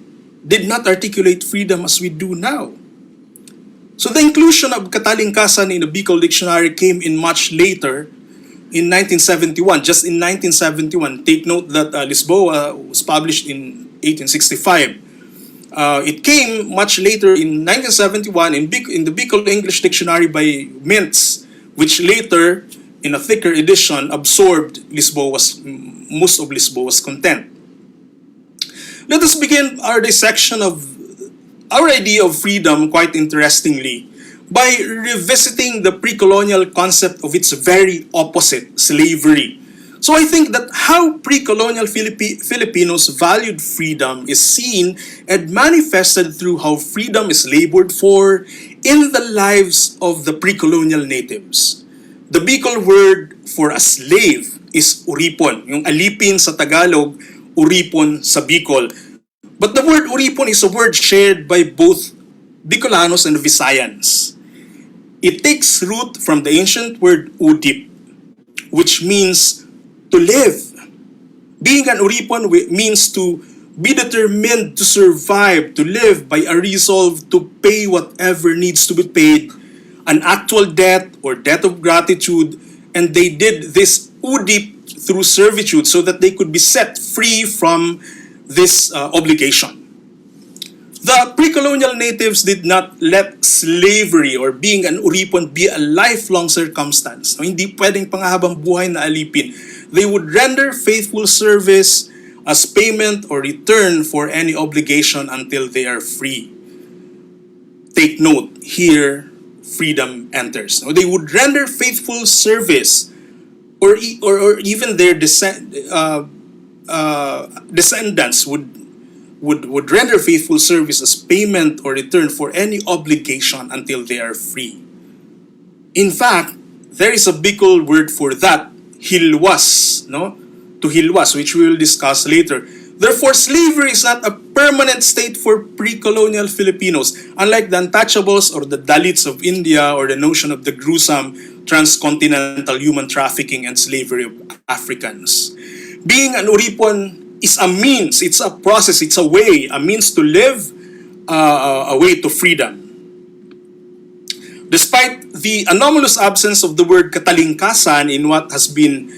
did not articulate freedom as we do now. So the inclusion of Katalingkasan in the Bicol dictionary came in much later, in 1971, just in 1971. Take note that Lisboa was published in 1865. It came much later in 1971 in the Bicol English Dictionary by Mintz, which later, in a thicker edition, absorbed most of Lisboa's content. Let us begin our dissection of our idea of freedom, quite interestingly, by revisiting the pre-colonial concept of its very opposite, slavery. So I think that how pre-colonial Filipinos valued freedom is seen and manifested through how freedom is labored for in the lives of the pre-colonial natives. The Bicol word for a slave is uripon. Yung alipin sa Tagalog, uripon sa Bicol. But the word uripon is a word shared by both Bicolanos and Visayans. It takes root from the ancient word udip, which means to live. Being an uripon means to be determined to survive, to live by a resolve to pay whatever needs to be paid, an actual debt or debt of gratitude, and they did this udip through servitude so that they could be set free from this obligation. The pre-colonial natives did not let slavery or being an uripon be a lifelong circumstance. No, hindi pwedeng panghabang buhay na alipin. They would render faithful service as payment or return for any obligation until they are free. Take note, here freedom enters. No, they would render faithful service, or even their descendants would render faithful service as payment or return for any obligation until they are free. In fact, there is a Bicol word for that, hilwas, no? To hilwas, which we will discuss later. Therefore, slavery is not a permanent state for pre-colonial Filipinos, unlike the untouchables or the Dalits of India or the notion of the gruesome transcontinental human trafficking and slavery of Africans. Being an uripon is a means, it's a process, it's a way, a means to live, a way to freedom. Despite the anomalous absence of the word Katalingkasan in what has been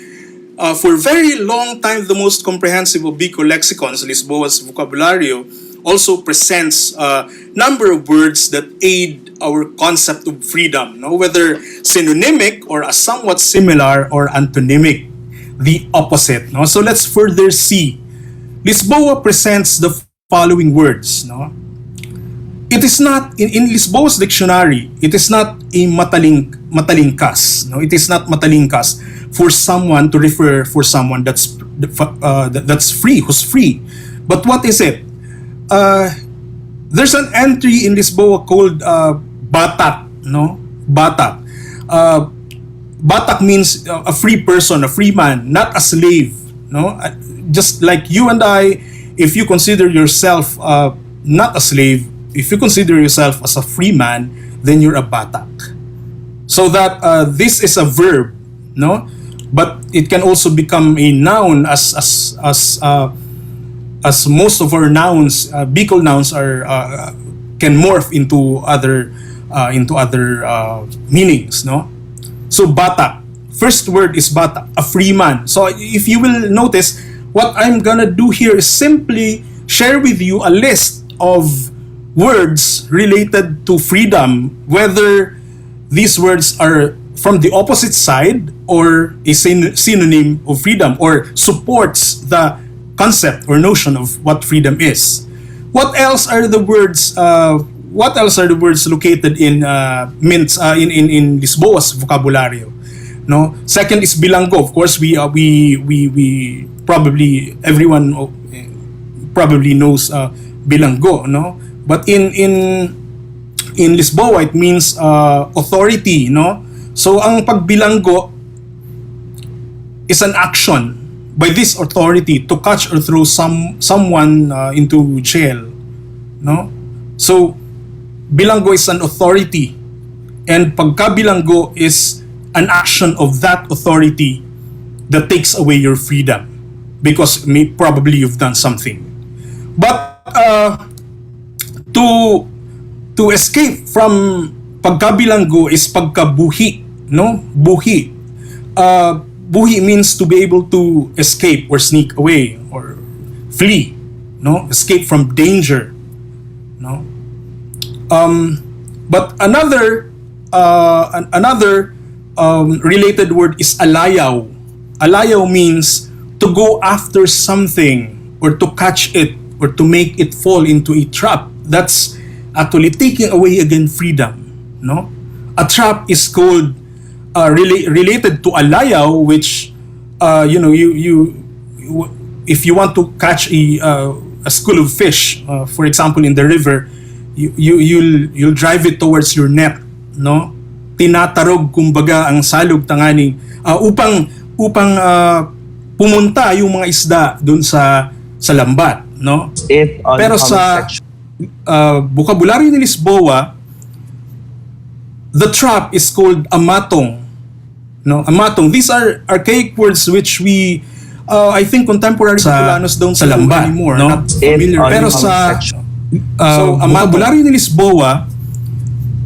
for a very long time the most comprehensive of Bicol lexicons, Lisboa's vocabulario also presents a number of words that aid our concept of freedom, no? Whether synonymic or a somewhat similar or antonymic, the opposite. No? So let's further see. Lisboa presents the following words. No? It is not, in Lisboa's dictionary, it is not a matalingkas. No? It is not matalingkas for someone to refer for someone that's free, who's free. But what is it? There's an entry in Lisboa called batak. No? Batak. Batak means a free person, a free man, not a slave. No? Just like you and I, if you consider yourself not a slave, if you consider yourself as a free man, then you're a batak. So that this is a verb, no? But it can also become a noun as most of our nouns, Bicol nouns, are can morph into other meanings, no? So batak, first word is batak, a free man. So if you will notice, what I'm gonna do here is simply share with you a list of words related to freedom, whether these words are from the opposite side or a synonym of freedom or supports the concept or notion of what freedom is. What else are the words? What else are the words located in in Lisboa's vocabulario? No. Second is bilanggo. Of course, we probably everyone probably knows bilanggo. No. But in Lisboa, it means authority. No. So ang pagbilanggo is an action by this authority to catch or throw someone into jail. No. So bilanggo is an authority, and pagkabilanggo is an action of that authority that takes away your freedom because probably you've done something. But to escape from pagkabilanggo is pagkabuhi, no? Buhi. Buhi means to be able to escape or sneak away or flee, no? Escape from danger, no? But another related word is alayaw. Alayaw means to go after something or to catch it or to make it fall into a trap. That's actually taking away again freedom. No, a trap is called related to alayaw, which you if you want to catch a school of fish, for example, in the river, you'll drive it towards your net, no? Tinatarog kumbaga ang salog tanganing upang pumunta yung mga isda doon sa lambat, no? Pero sa vocabulary ni Lisboa, the trap is called amatong, no? Amatong. These are archaic words which we I think contemporary Bicolanos don't sa lambat anymore, no? Not familiar. Pero sa vocabulary ni Lisboa,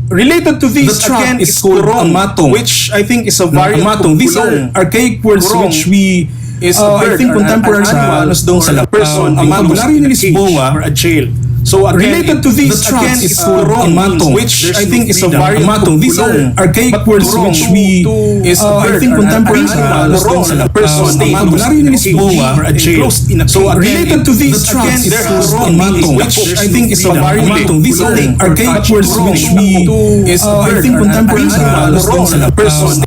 related to this, the trap again is called amatong, which I think is a variant of kulong. These are archaic words which we I think contemporary sa person, ang vocabulary ni Lisboa or a jail. So again, related to this again is turong, which I think is a variant of these are archaic words which we I think contemporary sa person, ang vocabulary ni Lisboa or a jail. So related to this again is turong, which I think is a variant of these are archaic words which we I think contemporary sa person.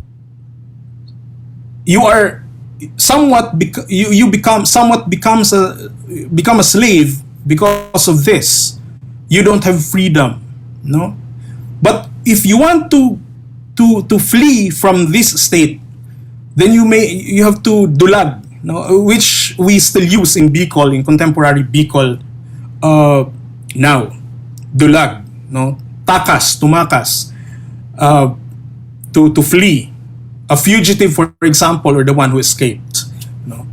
You are somewhat you become a slave because of this. You don't have freedom, no? But if you want to flee from this state, then you have to dulag, no? Which we still use in Bicol, in contemporary Bicol now. Dulag, no? Takas, tumakas, to flee. A fugitive, for example, or the one who escaped, no?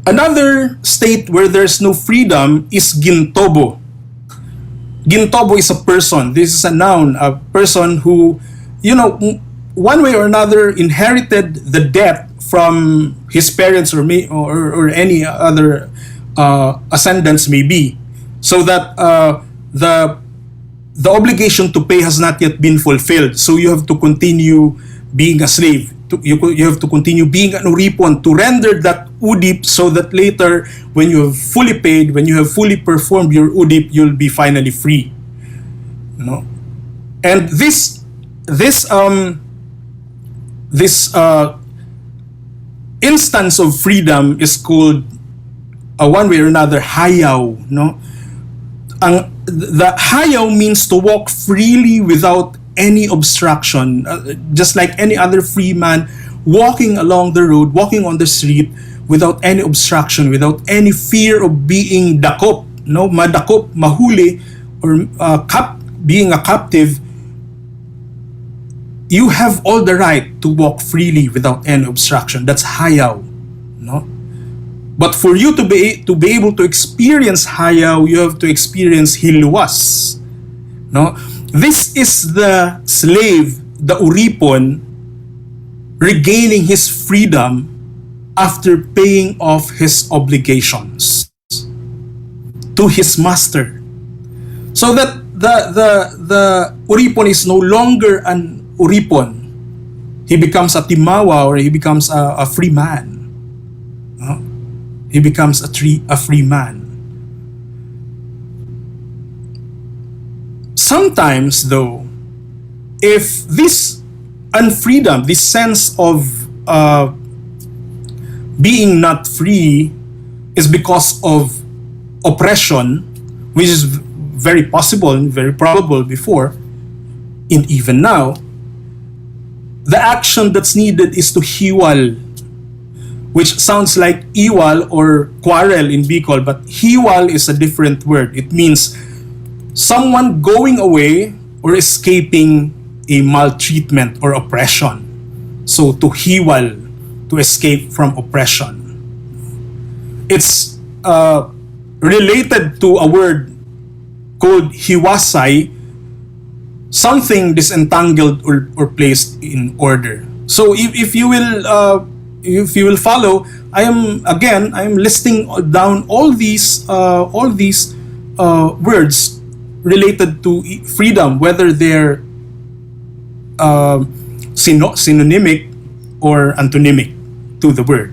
Another state where there's no freedom is gintobo. Gintobo is a person. This is a noun, a person who, one way or another inherited the debt from his parents or any other ascendants maybe, so that the obligation to pay has not yet been fulfilled. So you have to continue being a slave. You have to continue being an uripon to render that udip, so that later, when you have fully paid, when you have fully performed your udip, you'll be finally free. And this instance of freedom is called one way or another hayaw. The hayaw means to walk freely without any obstruction, just like any other free man walking along the road, walking on the street without any obstruction, without any fear of being dakop, madakop, mahuli, or being a captive. You have all the right to walk freely without any obstruction. That's hayaw, But for you to be able to experience hayaw, you have to experience hilwas, This is the slave, the uripon, regaining his freedom after paying off his obligations to his master. So that the uripon is no longer an uripon. He becomes a timawa, or he becomes a free man. He becomes a free man. Sometimes, though, if this unfreedom, this sense of being not free is because of oppression, which is very possible and very probable before, and even now, the action that's needed is to hiwal, which sounds like iwal or quarrel in Bicol, but hiwal is a different word. It means someone going away or escaping a maltreatment or oppression. So to hiwal, to escape from oppression. It's related to a word called hiwasay, something disentangled or placed in order. So if you will follow, I am listing down all these words related to freedom, whether they're synonymic or antonymic to the word,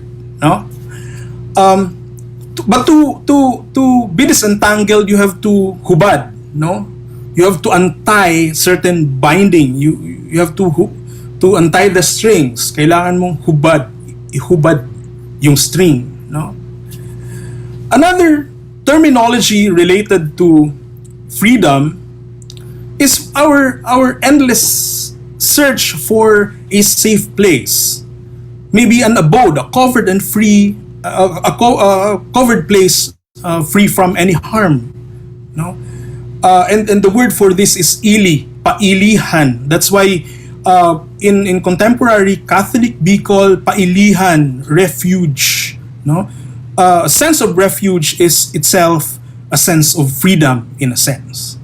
but to be disentangled, you have to hubad, you have to untie certain binding. You have to untie the strings. Kailangan mong ihubad yung string, Another terminology related to freedom is our endless search for a safe place, maybe an abode, a covered and free, a covered place free from any harm, and the word for this is ili, pailihan. That's why in contemporary Catholic Bicol, pailihan, refuge, a sense of refuge is itself a sense of freedom, in a sense,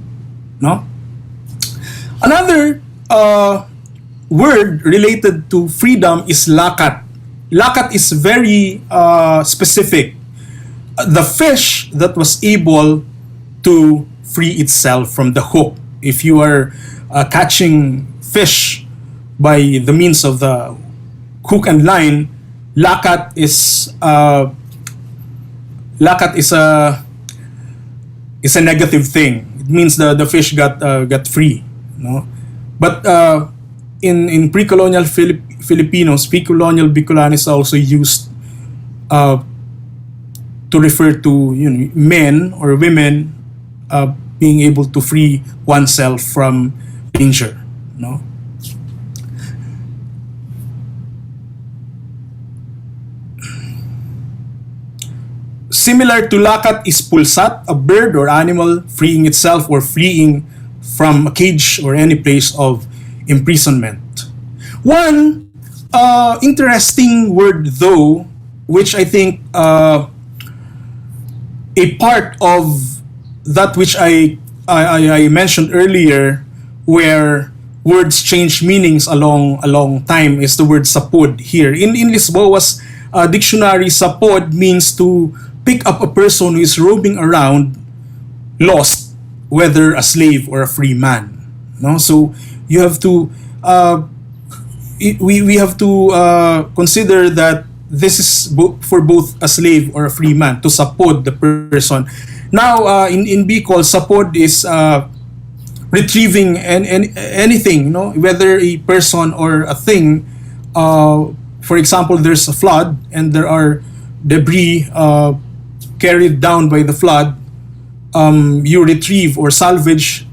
Another word related to freedom is lakat. lakat is very specific. The fish that was able to free itself from the hook. If you are catching fish by the means of the hook and line, lakat is a negative thing. It means the fish got free, no. But in pre-colonial Filipinos, pre-colonial Bicolanos also used to refer to men or women being able to free oneself from danger, no. Similar to lakat is pulsat, a bird or animal freeing itself or fleeing from a cage or any place of imprisonment. One interesting word, though, which I think a part of that which I mentioned earlier, where words change meanings along time, is the word sapod here. In Lisboa's dictionary, sapod means to pick up a person who is roaming around lost, whether a slave or a free man. No, so you have to we have to consider that this is for both a slave or a free man, to sapod the person. Now in Bicol, sapod is retrieving anything, whether a person or a thing. For example, there's a flood and there are debris carried down by the flood. You retrieve or salvage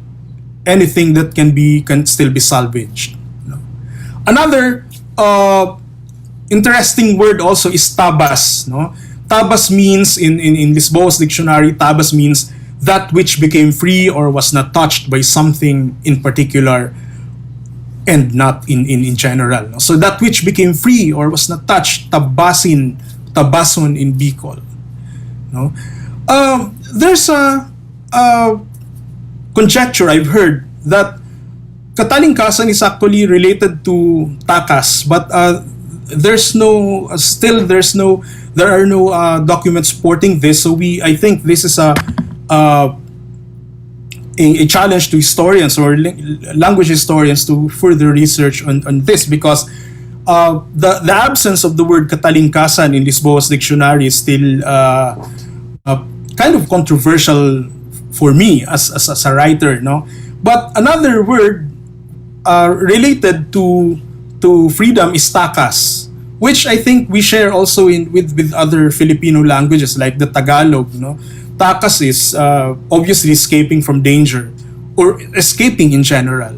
anything that can still be salvaged. Another interesting word also is tabas. Tabas means in Lisboa's dictionary, tabas means that which became free or was not touched by something in particular and not in general. So that which became free or was not touched, tabasin, tabason in Bicol. There's a conjecture I've heard that Katalingkasan is actually related to takas, but there are no documents supporting this. So I think this is a challenge to historians or language historians to further research on this, because the absence of the word Katalingkasan in Lisboa's dictionary is still kind of controversial for me as a writer, But another word related to freedom is takas, which I think we share also with other Filipino languages like the Tagalog. Takas is obviously escaping from danger or escaping in general.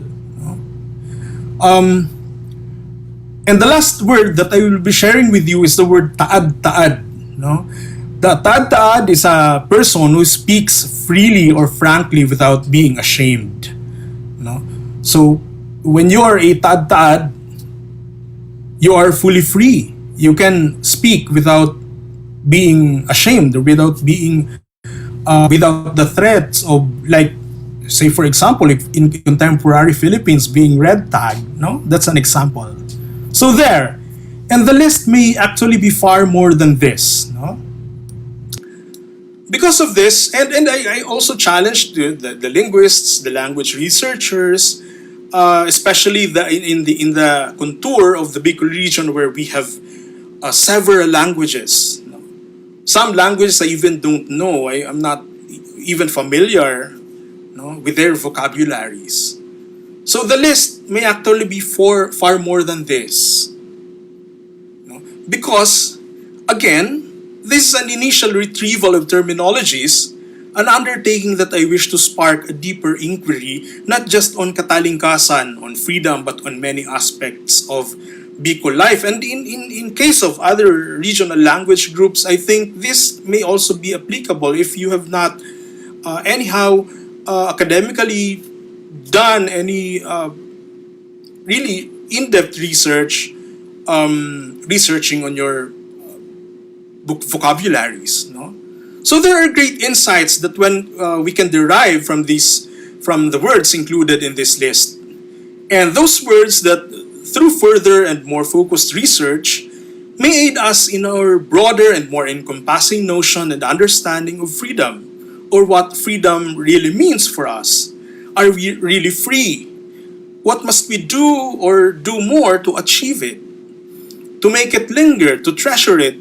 And the last word that I will be sharing with you is the word taad-taad. The taad-taad is a person who speaks freely or frankly without being ashamed. So when you are a taad-taad, you are fully free. You can speak without being ashamed or without the threats of, like, say for example, if in contemporary Philippines being red tagged. That's an example. So there, and the list may actually be far more than this. Because of this, and I also challenged the linguists, the language researchers, especially in the contour of the Bicol region, where we have several languages. Some languages I even don't know. I'm not even familiar with their vocabularies. So the list may actually be far more than this. Because, again, this is an initial retrieval of terminologies, an undertaking that I wish to spark a deeper inquiry, not just on Katalingkasan, on freedom, but on many aspects of Bicol life. And in case of other regional language groups, I think this may also be applicable if you have not academically done any really in-depth research, researching on your vocabularies. So there are great insights that we can derive from the words included in this list. And those words that, through further and more focused research, may aid us in our broader and more encompassing notion and understanding of freedom, or what freedom really means for us. Are we really free? What must we do or do more to achieve it? To make it linger, to treasure it?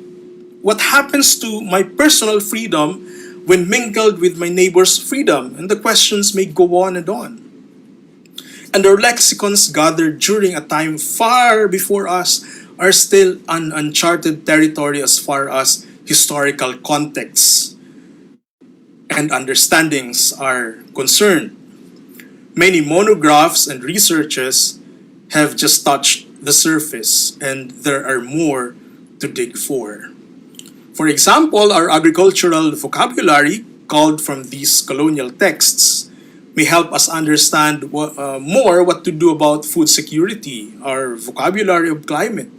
What happens to my personal freedom when mingled with my neighbor's freedom? And the questions may go on and on. And our lexicons gathered during a time far before us are still an uncharted territory as far as historical contexts and understandings are concerned. Many monographs and researches have just touched the surface, and there are more to dig for. For example, our agricultural vocabulary, culled from these colonial texts, may help us understand more what to do about food security, our vocabulary of climate.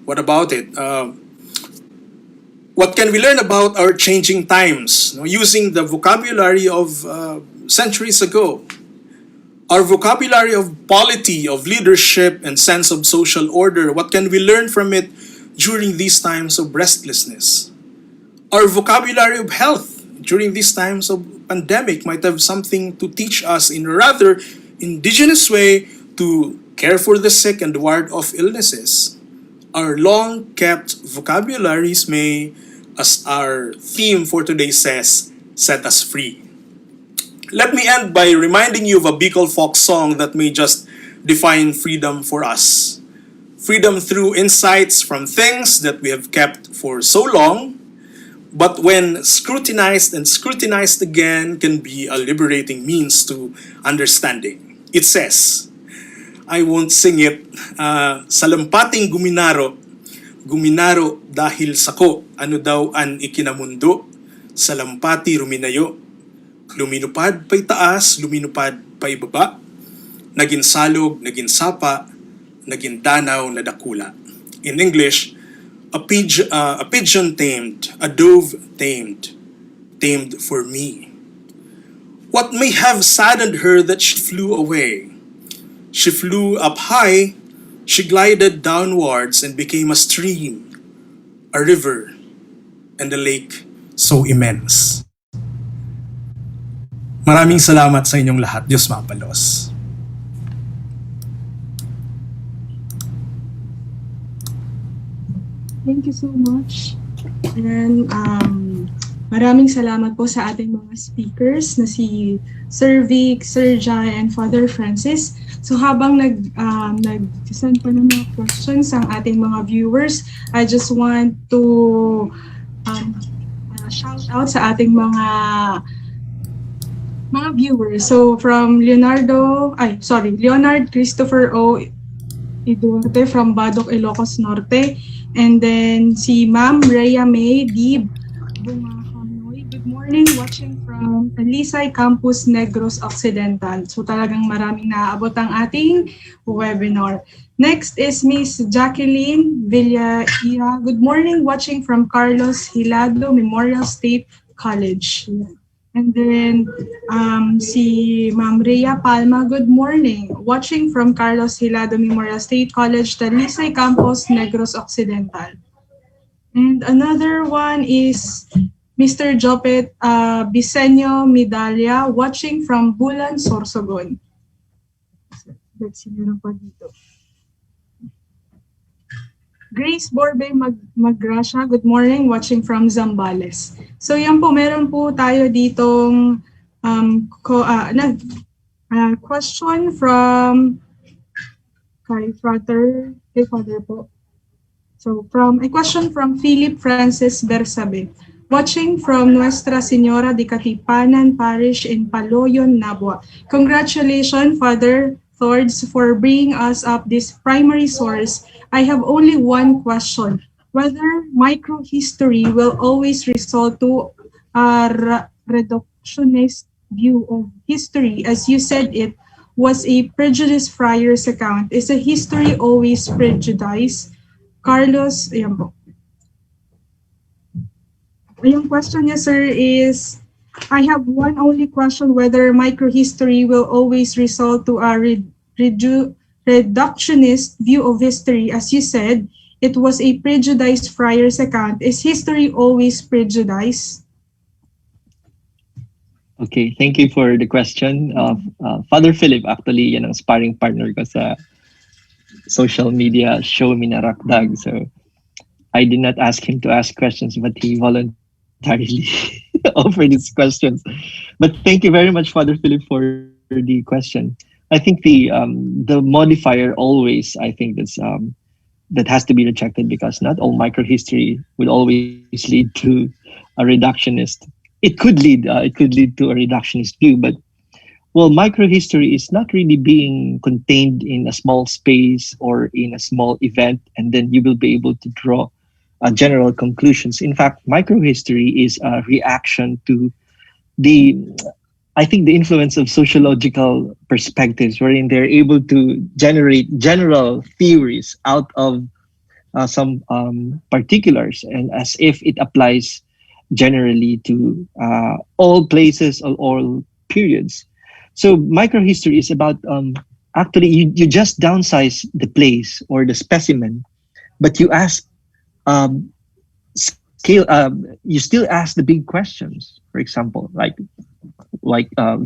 What about it? What can we learn about our changing times, using the vocabulary of centuries ago? Our vocabulary of polity, of leadership, and sense of social order, what can we learn from it during these times of restlessness? Our vocabulary of health during these times of pandemic might have something to teach us in a rather indigenous way to care for the sick and ward off illnesses. Our long-kept vocabularies may, as our theme for today says, set us free. Let me end by reminding you of a Bicol folk song that may just define freedom for us. Freedom through insights from things that we have kept for so long, but when scrutinized and scrutinized again can be a liberating means to understanding. It says, I won't sing it, salampating guminaro, guminaro dahil sako, ano daw an ikinamundo, salampati ruminayo, luminupad pa'y taas, luminupad pa'y baba, naging salog, naging sapa, naging danaw na dakula. In English, a pigeon tamed, a dove tamed, tamed for me. What may have saddened her that she flew away? She flew up high, she glided downwards and became a stream, a river, and a lake so immense. Maraming salamat sa inyong lahat. Diyos mapalos. Thank you so much. And maraming salamat po sa ating mga speakers na si Sir Vic, Sir Jai, and Father Francis. So habang nag-send pa ng mga questions ang ating mga viewers, I just want to shout out sa ating mga viewers. So from Leonard Christopher O. Iduarte from Badok, Ilocos Norte. And then si Ma'am Rhea May D. Bungahanoy. Good morning, watching from Lisay Campus, Negros Occidental. So talagang maraming naaabot ang ating webinar. Next is Miss Jacqueline Villaira. Good morning, watching from Carlos Hilado Memorial State College. And then si Ma'am Rhea Palma, good morning. Watching from Carlos Hilado Memorial State College, Talisay Campus, Negros Occidental. And another one is Mr. Jopet Bisenyo Medalla, watching from Bulan, Sorsogon. Let's see, meron pa dito. Grace Borbe Magrasha, good morning, watching from Zambales. So yan po, meron po tayo ditong question from kay Father po. So a question from Philip Francis Bersabe, watching from Nuestra Señora de Katipanan Parish in Paloyon, Nabua. Congratulations, Father Thords, for bringing us up this primary source. I have only one question: whether microhistory will always result to a reductionist view of history, as you said it was a prejudiced Friar's account. Is a history always prejudiced? Carlos, ayan po. Yung question niya, sir, is I have one only question: whether microhistory will always result to a reductionist view of history. As you said, it was a prejudiced friar's account. Is history always prejudiced? Okay, thank you for the question. Father Philip, actually, yan ang sparring partner ko sa social media show Minarakdag. So I did not ask him to ask questions, but he voluntarily offered his questions. But thank you very much, Father Philip, for the question. I think the modifier always, I think that has to be rejected because not all microhistory would always lead to a reductionist. It could lead to a reductionist view, but well, microhistory is not really being contained in a small space or in a small event, and then you will be able to draw general conclusions. In fact, microhistory is a reaction to the, I think, the influence of sociological perspectives, wherein they're able to generate general theories out of some particulars, and as if it applies generally to all places or all periods. So microhistory is about actually you just downsize the place or the specimen, but you ask scale. You still ask the big questions. For example, like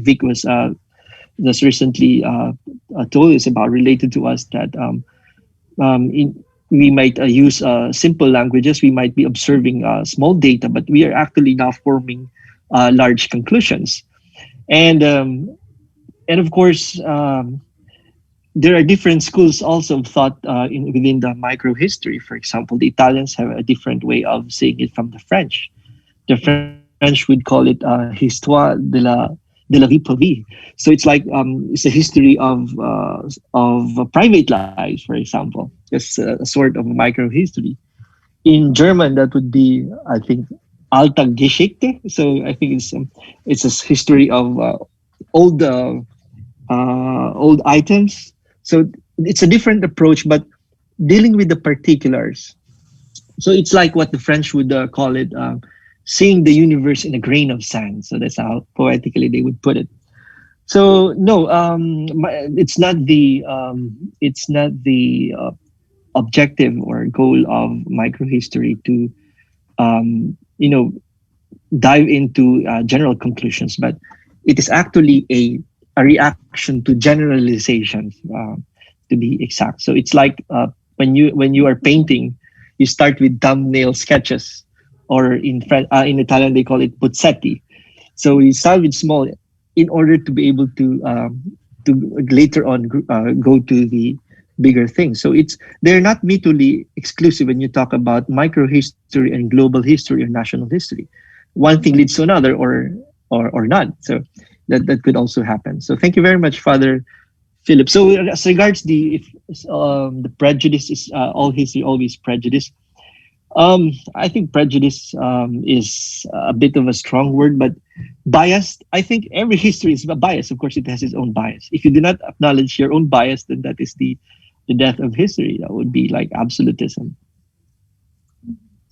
Vic was just recently told us about, related to us, that we might use simple languages. We might be observing small data, but we are actually now forming large conclusions. And of course, there are different schools also of thought within the microhistory. For example, the Italians have a different way of seeing it from the French. The French would call it histoire de la vie privée. So it's like it's a history of private lives, for example. It's a sort of microhistory. In German, that would be, I think, Alltagsgeschichte. So I think it's a history of old old items. So it's a different approach, but dealing with the particulars. So it's like what the French would call it, seeing the universe in a grain of sand. So that's how poetically they would put it. So no, it's not the objective or goal of microhistory to dive into general conclusions, but it is actually a reaction to generalizations, to be exact. So it's like when you are painting, you start with thumbnail sketches, or in Italian they call it pozzetti. So you start with small in order to be able to later on go to the bigger things. So they're not mutually exclusive when you talk about microhistory and global history or national history. One thing leads to another, or not. So that could also happen. So thank you very much, Father Philip. So as regards the prejudice, is all history always prejudice? I think prejudice is a bit of a strong word, but biased. I think every history is biased. Of course, it has its own bias. If you do not acknowledge your own bias, then that is the death of history. That would be like absolutism.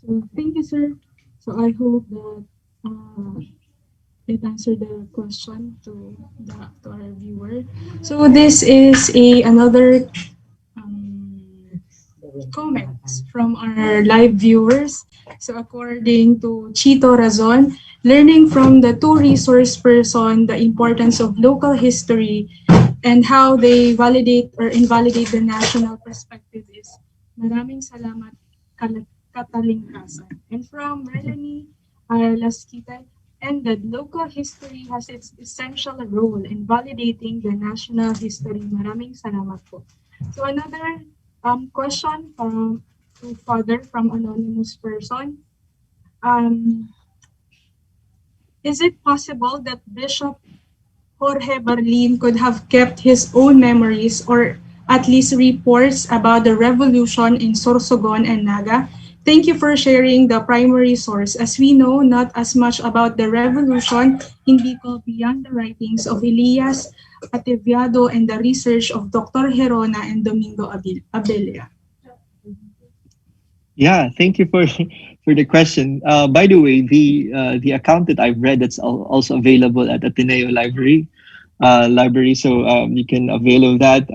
So thank you, sir. So I hope that it answered the question to our viewer. So this is another comments from our live viewers. So according to Chito Razon, learning from the two resource person the importance of local history and how they validate or invalidate the national perspective is maraming salamat Katalingkasan. And from Melanie Laskita, and that local history has its essential role in validating the national history. Maraming salamat po. So another question to Father from anonymous person. Is it possible that Bishop Jorge Barlin could have kept his own memories or at least reports about the revolution in Sorsogon and Naga? Thank you for sharing the primary source, as we know not as much about the revolution in Bicol beyond the writings of Elias Ateviado and the research of Dr. Herona and Domingo Abella. Yeah, thank you for the question. By the way, the account that I've read, that's also available at Ateneo Library. So you can avail of that.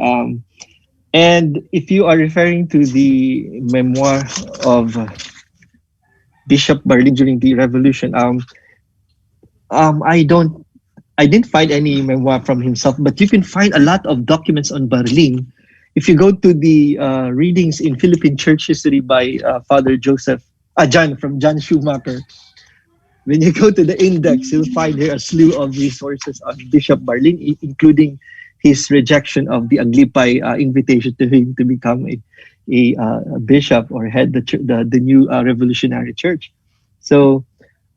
And if you are referring to the memoir of Bishop Barlin during the revolution, I don't, I didn't find any memoir from himself, but you can find a lot of documents on Barlin. If you go to the readings in Philippine church history by Father Joseph, John Schumacher, when you go to the index, you'll find here a slew of resources on Bishop Barlin, including his rejection of the Aglipay invitation to him to become a bishop or head the new revolutionary church. So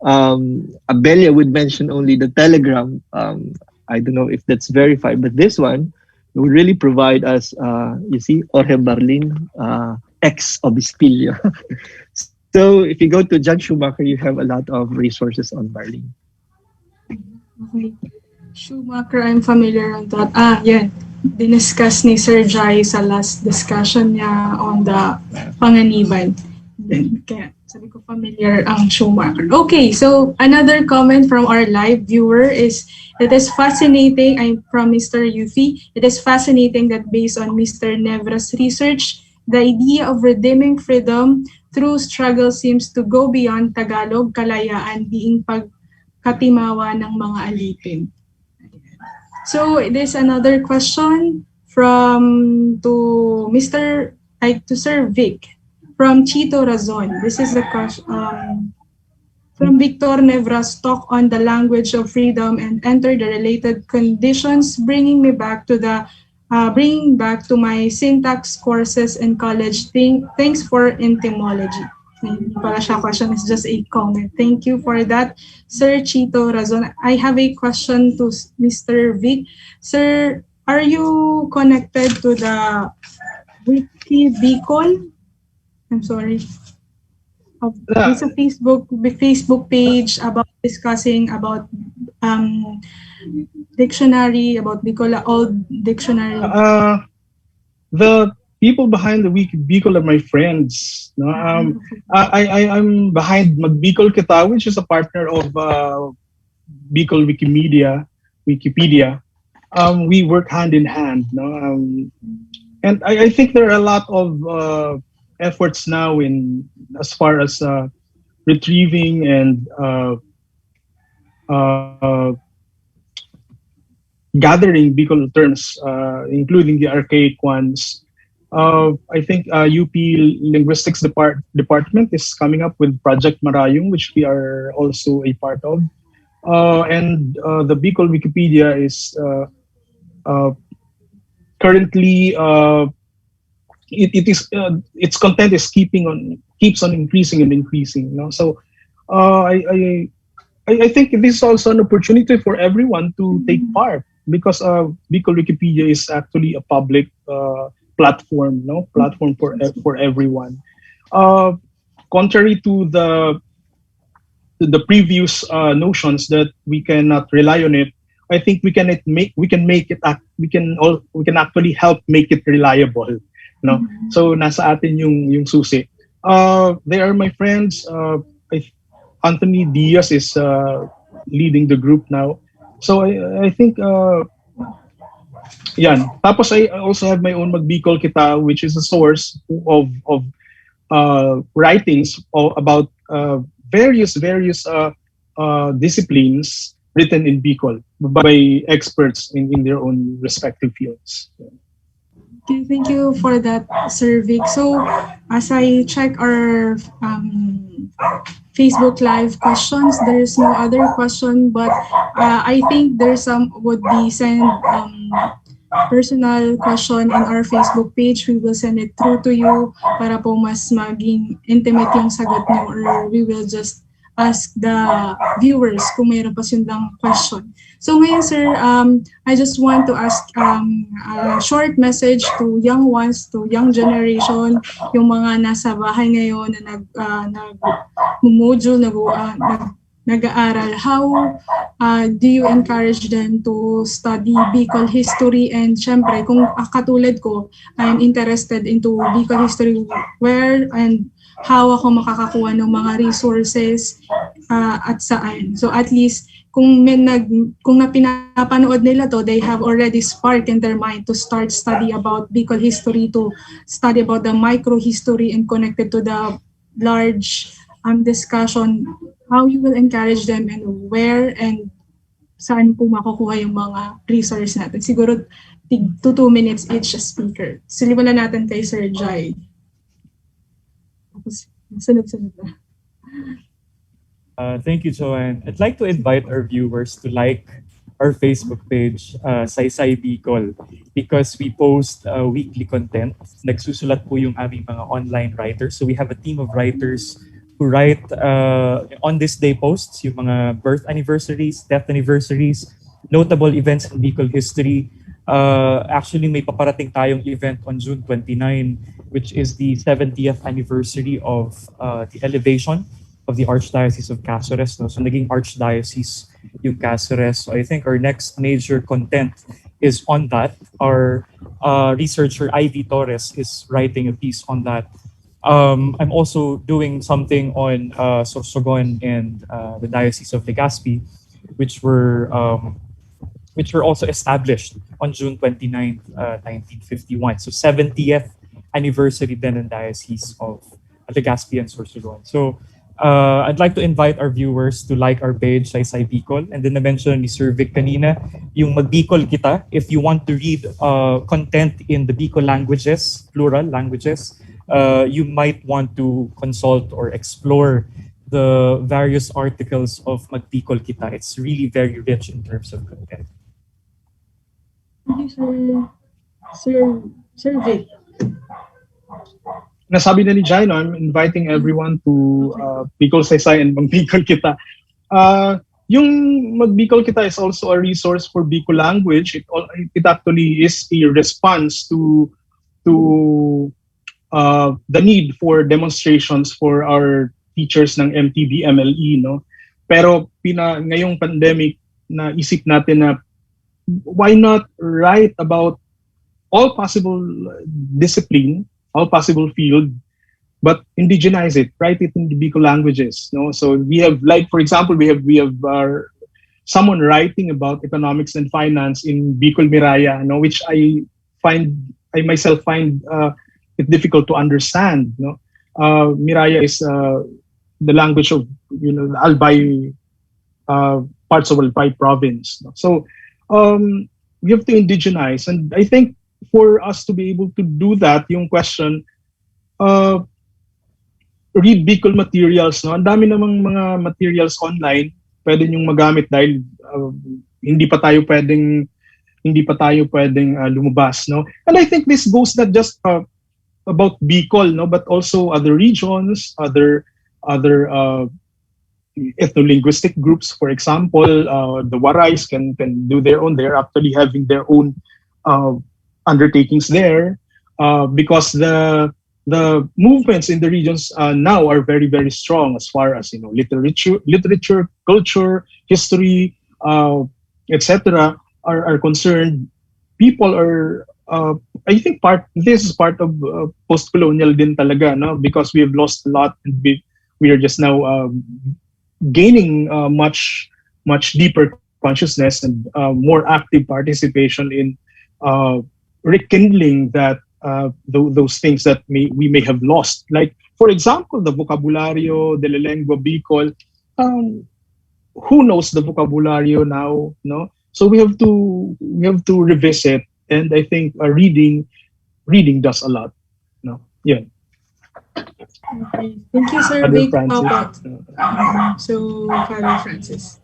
Abelia would mention only the telegram. I don't know if that's verified, but this one would really provide us, you see, Jorge Barlin, ex Obispillo. So if you go to John Schumacher, you have a lot of resources on Barlin. Okay. Schumacher, I'm familiar on that. Yan. Diniscuss ni Sir Jai sa last discussion niya on the panganiban. Kaya sabi ko familiar ang Schumacher. Okay, so another comment from our live viewer is, it is fascinating, I'm from Mr. Yufi, it is fascinating that based on Mr. Nevra's research, the idea of redeeming freedom through struggle seems to go beyond Tagalog, kalayaan being pagkatimawa ng mga alipin. So there's another question from to Sir Vic from Chito Razon. This is the question from Victor Nevra's talk on the language of freedom and enter the related conditions, bringing back to my syntax courses in college. Thanks for etymology. Hindi pala siya question, is just a comment. Thank you for that, Sir Chito Razon. I have a question to Mr. Vic. Sir, are you connected to the Wiki Bicol? I'm sorry. There's a Facebook page about discussing about dictionary, about Bicola old dictionary. The people behind the Wiki Bicol are my friends. No? I'm behind Magbicol Kita, which is a partner of Bicol Wikipedia. We work hand in hand. No? And I think there are a lot of efforts now in as far as retrieving and gathering Bicol terms, including the archaic ones. I think UP Linguistics Department is coming up with Project Marayong, which we are also a part of. And the Bicol Wikipedia is currently its content is keeps on increasing and increasing. You know? So I think this is also an opportunity for everyone to take part, because Bicol Wikipedia is actually a public platform, platform for everyone. Contrary to the previous notions that we cannot rely on it, I think we can actually help make it reliable. No, so nasa atin yung susi. They are my friends. Anthony Diaz is leading the group now. So I think yan. Tapos I also have my own Magbicol Kita, which is a source of writings about various disciplines written in Bicol by experts in their own respective fields. Okay, thank you for that, Sir Vic. So, as I check our Facebook Live questions, there is no other question, but I think there's some would be sent personal question in our Facebook page. We will send it through to you para po mas maging intimate yung sagot niyo, or we will just ask the viewers kung mayroon pa silang question. So ngayon, sir, I just want to ask a short message to young ones, to young generation, yung mga nasa bahay ngayon na nag-module, nag-aaral. How do you encourage them to study Bicol history? And syempre, kung katulad ko, I'm interested into Bicol history, where and how ako makakakuha ng mga resources at saan. So at least kung pinapanood nila to, they have already sparked in their mind to start study about Bicol history, to study about the microhistory and connected to the large discussion, how you will encourage them and where and saan po makukuha yung mga resource natin. Siguro 2 minutes each speaker. Simulan natin kay Sir Jai. Tapos, sunod-sunod na. Thank you, Joanne. I'd like to invite our viewers to like our Facebook page, Saysay Bicol, because we post weekly content. Nagsusulat po yung aming mga online writers. So we have a team of writers who write on this day posts, yung mga birth anniversaries, death anniversaries, notable events in Bicol history. Actually, may paparating tayong event on June 29, which is the 70th anniversary of the elevation of the Archdiocese of Cáceres. No? So naging Archdiocese yung Cáceres. So I think our next major content is on that. Our researcher, Ivy Torres, is writing a piece on that. I'm also doing something on Sorsogon and the Diocese of Legazpi, which were also established on June 29th, 1951. So 70th anniversary then in Diocese of Legazpi and Sorsogon. So I'd like to invite our viewers to like our page, Saysay Bicol. And then na-mention ni Sir Vic kanina, yung Magbicol kita. If you want to read content in the Bicol languages, plural languages, you might want to consult or explore the various articles of Magbicol kita. It's really very rich in terms of content. Thank you, Sir Vic. Nasabi na ni Jai, no, I'm inviting everyone to Bicol Saysay and Magbicol Kita. Yung Magbicol Kita is also a resource for Bicol language. It actually is a response to the need for demonstrations for our teachers ng MTB, MLE, no. Pero ngayong pandemic, naisip natin na why not write about all possible discipline, all possible field, but indigenize it, write it in the Bicol languages. No, so we have, like for example, we have someone writing about economics and finance in Bicol Miraya, no, which I myself find it difficult to understand. No, Miraya is the language of the Albay parts of Albay province. No? So we have to indigenize, and I think for us to be able to do that, yung question, read Bicol materials, no? Ang dami namang mga materials online pwede nyong magamit dahil hindi pa tayo pwedeng lumabas, no? And I think this goes not just about Bicol, no, but also other regions, other ethno-linguistic groups. For example, the Warais can do their own. They're actually having their own undertakings there, because the movements in the regions now are very, very strong as far as literature, culture, history, etc. are concerned. People are I think this is part of post-colonial din talaga, no? Because we have lost a lot, and we are just now gaining much deeper consciousness and more active participation in rekindling that those things that we may have lost. Like, for example, the vocabulario de la lengua Bicol. Who knows the vocabulario now? No, so we have to revisit, and I think reading does a lot. No, yeah. Okay. Thank you, Sir Father Vic. Francis. So, Father Francis.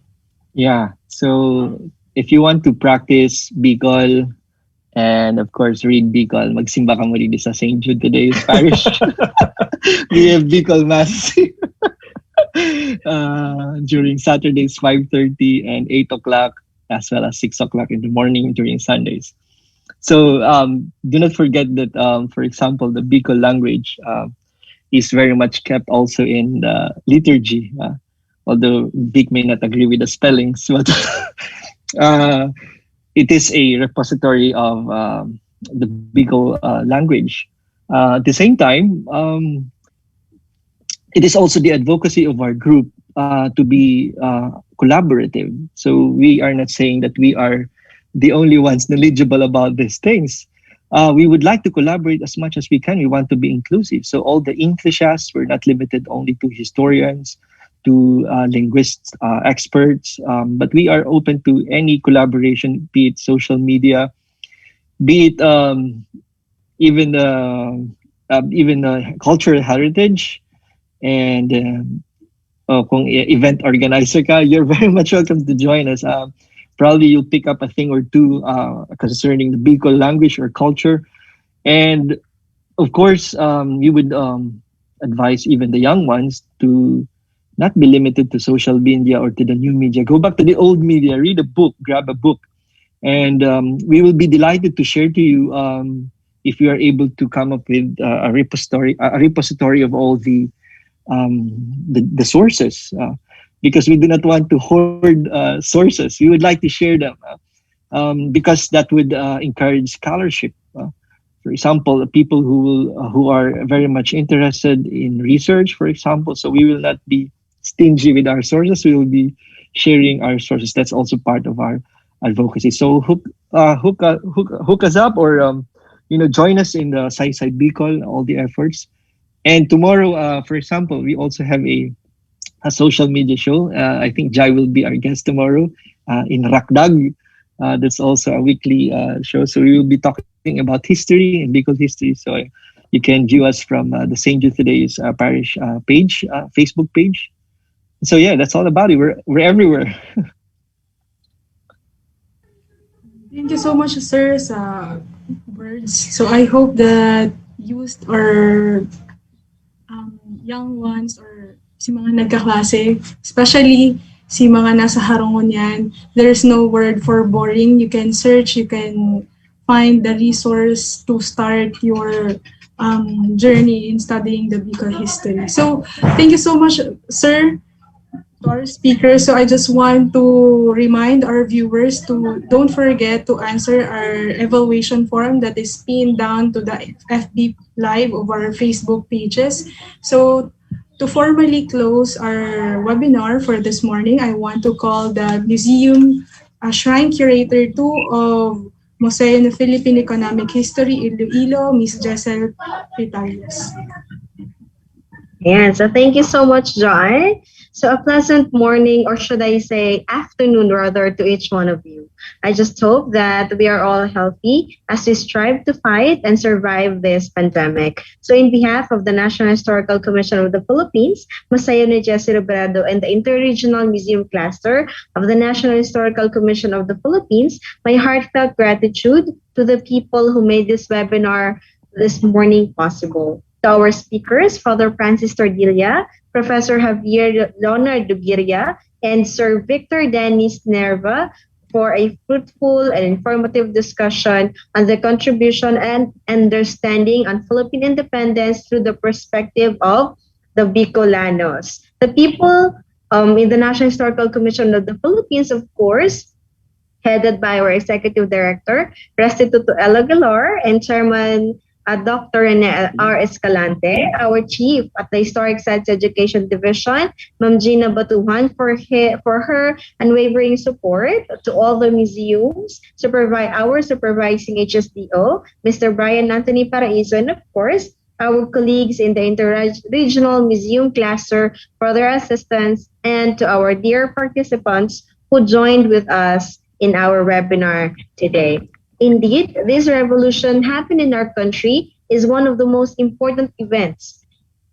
Yeah. So if you want to practice Bicol and of course read Bicol, magsimba ka muli sa St. Jude today's parish. We have Bicol Mass during Saturdays 5:30 and 8 o'clock, as well as 6 o'clock in the morning during Sundays. So do not forget that, for example, the Bicol language is very much kept also in the liturgy. Although Vic may not agree with the spellings, but it is a repository of the Bicol language. At the same time, it is also the advocacy of our group to be collaborative. So we are not saying that we are the only ones knowledgeable about these things. We would like to collaborate as much as we can. We want to be inclusive. So all the enthusiasts, we're not limited only to historians, to linguists, experts, but we are open to any collaboration, be it social media, be it even cultural heritage, and kung event organizer ka, you're very much welcome to join us. Probably you'll pick up a thing or two concerning the Bicol language or culture. And of course, we would advise even the young ones to not be limited to social media or to the new media. Go back to the old media, read a book, grab a book. And we will be delighted to share to you if we are able to come up with a repository of all the sources, because we do not want to hoard sources. We would like to share them because that would encourage scholarship. For example, people who are very much interested in research, for example. So we will not be stingy with our sources. We will be sharing our sources. That's also part of our advocacy. So hook us up, or join us in the Saysay Bicol, all the efforts. And tomorrow, for example, we also have a social media show. I think Jai will be our guest tomorrow in Rakdag. That's also a weekly show. So we will be talking about history and Bicol history. So you can view us from the St. Jude Today's parish page, Facebook page. So yeah, that's all about it. We're everywhere. Thank you so much, sir, sa words. So I hope that youth or young ones or si mga nagkaklase, especially si mga nasa harungon yan, there's no word for boring. You can search, you can find the resource to start your journey in studying the Bicol history. So thank you so much, sir, to our speakers. So I just want to remind our viewers to don't forget to answer our evaluation form that is pinned down to the FB Live of our Facebook pages. So to formally close our webinar for this morning, I want to call the museum shrine curator 2 of Museo ng Philippine Economic History Iloilo, Ms. Jessel Pitarios. Yeah, so thank you so much, Joy. So a pleasant morning, or should I say afternoon rather, to each one of you. I just hope that we are all healthy as we strive to fight and survive this pandemic. So in behalf of the National Historical Commission of the Philippines, Museo ni Jesse Robredo, and the Interregional Museum Cluster of the National Historical Commission of the Philippines, my heartfelt gratitude to the people who made this webinar this morning possible. To our speakers, Father Francis Tordilla, Professor Javier Leonardo Giria, and Sir Victor Dennis Nerva for a fruitful and informative discussion on the contribution and understanding on Philippine independence through the perspective of the Bicolanos. The people in the National Historical Commission of the Philippines, of course, headed by our Executive Director, Restituto Ella Galor, and Chairman Dr. Rene R. Escalante, our Chief at the Historic Sites Education Division, Ma'am Gina Batuhan, for her unwavering support to all the museums, our supervising HSDO, Mr. Brian Anthony Paraiso, and of course, our colleagues in the Interregional Museum Cluster for their assistance, and to our dear participants who joined with us in our webinar today. Indeed, this revolution happened in our country is one of the most important events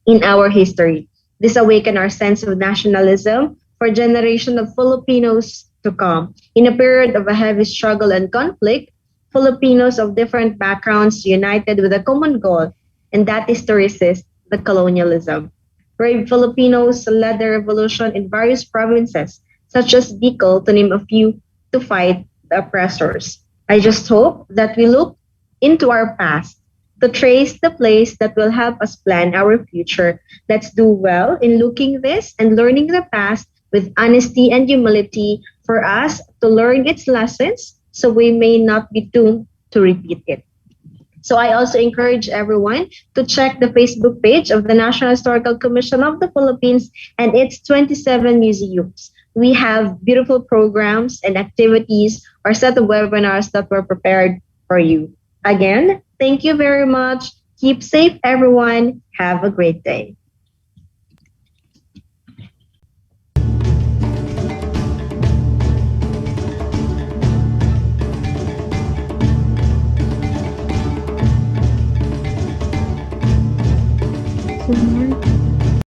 in our history. This awakened our sense of nationalism for a generation of Filipinos to come. In a period of a heavy struggle and conflict, Filipinos of different backgrounds united with a common goal, and that is to resist the colonialism. Brave Filipinos led the revolution in various provinces, such as Bicol, to name a few, to fight the oppressors. I just hope that we look into our past to trace the place that will help us plan our future. Let's do well in looking this and learning the past with honesty and humility for us to learn its lessons so we may not be doomed to repeat it. So I also encourage everyone to check the Facebook page of the National Historical Commission of the Philippines and its 27 museums. We have beautiful programs and activities or set of webinars that were prepared for you. Again, thank you very much. Keep safe, everyone. Have a great day. So, Mark,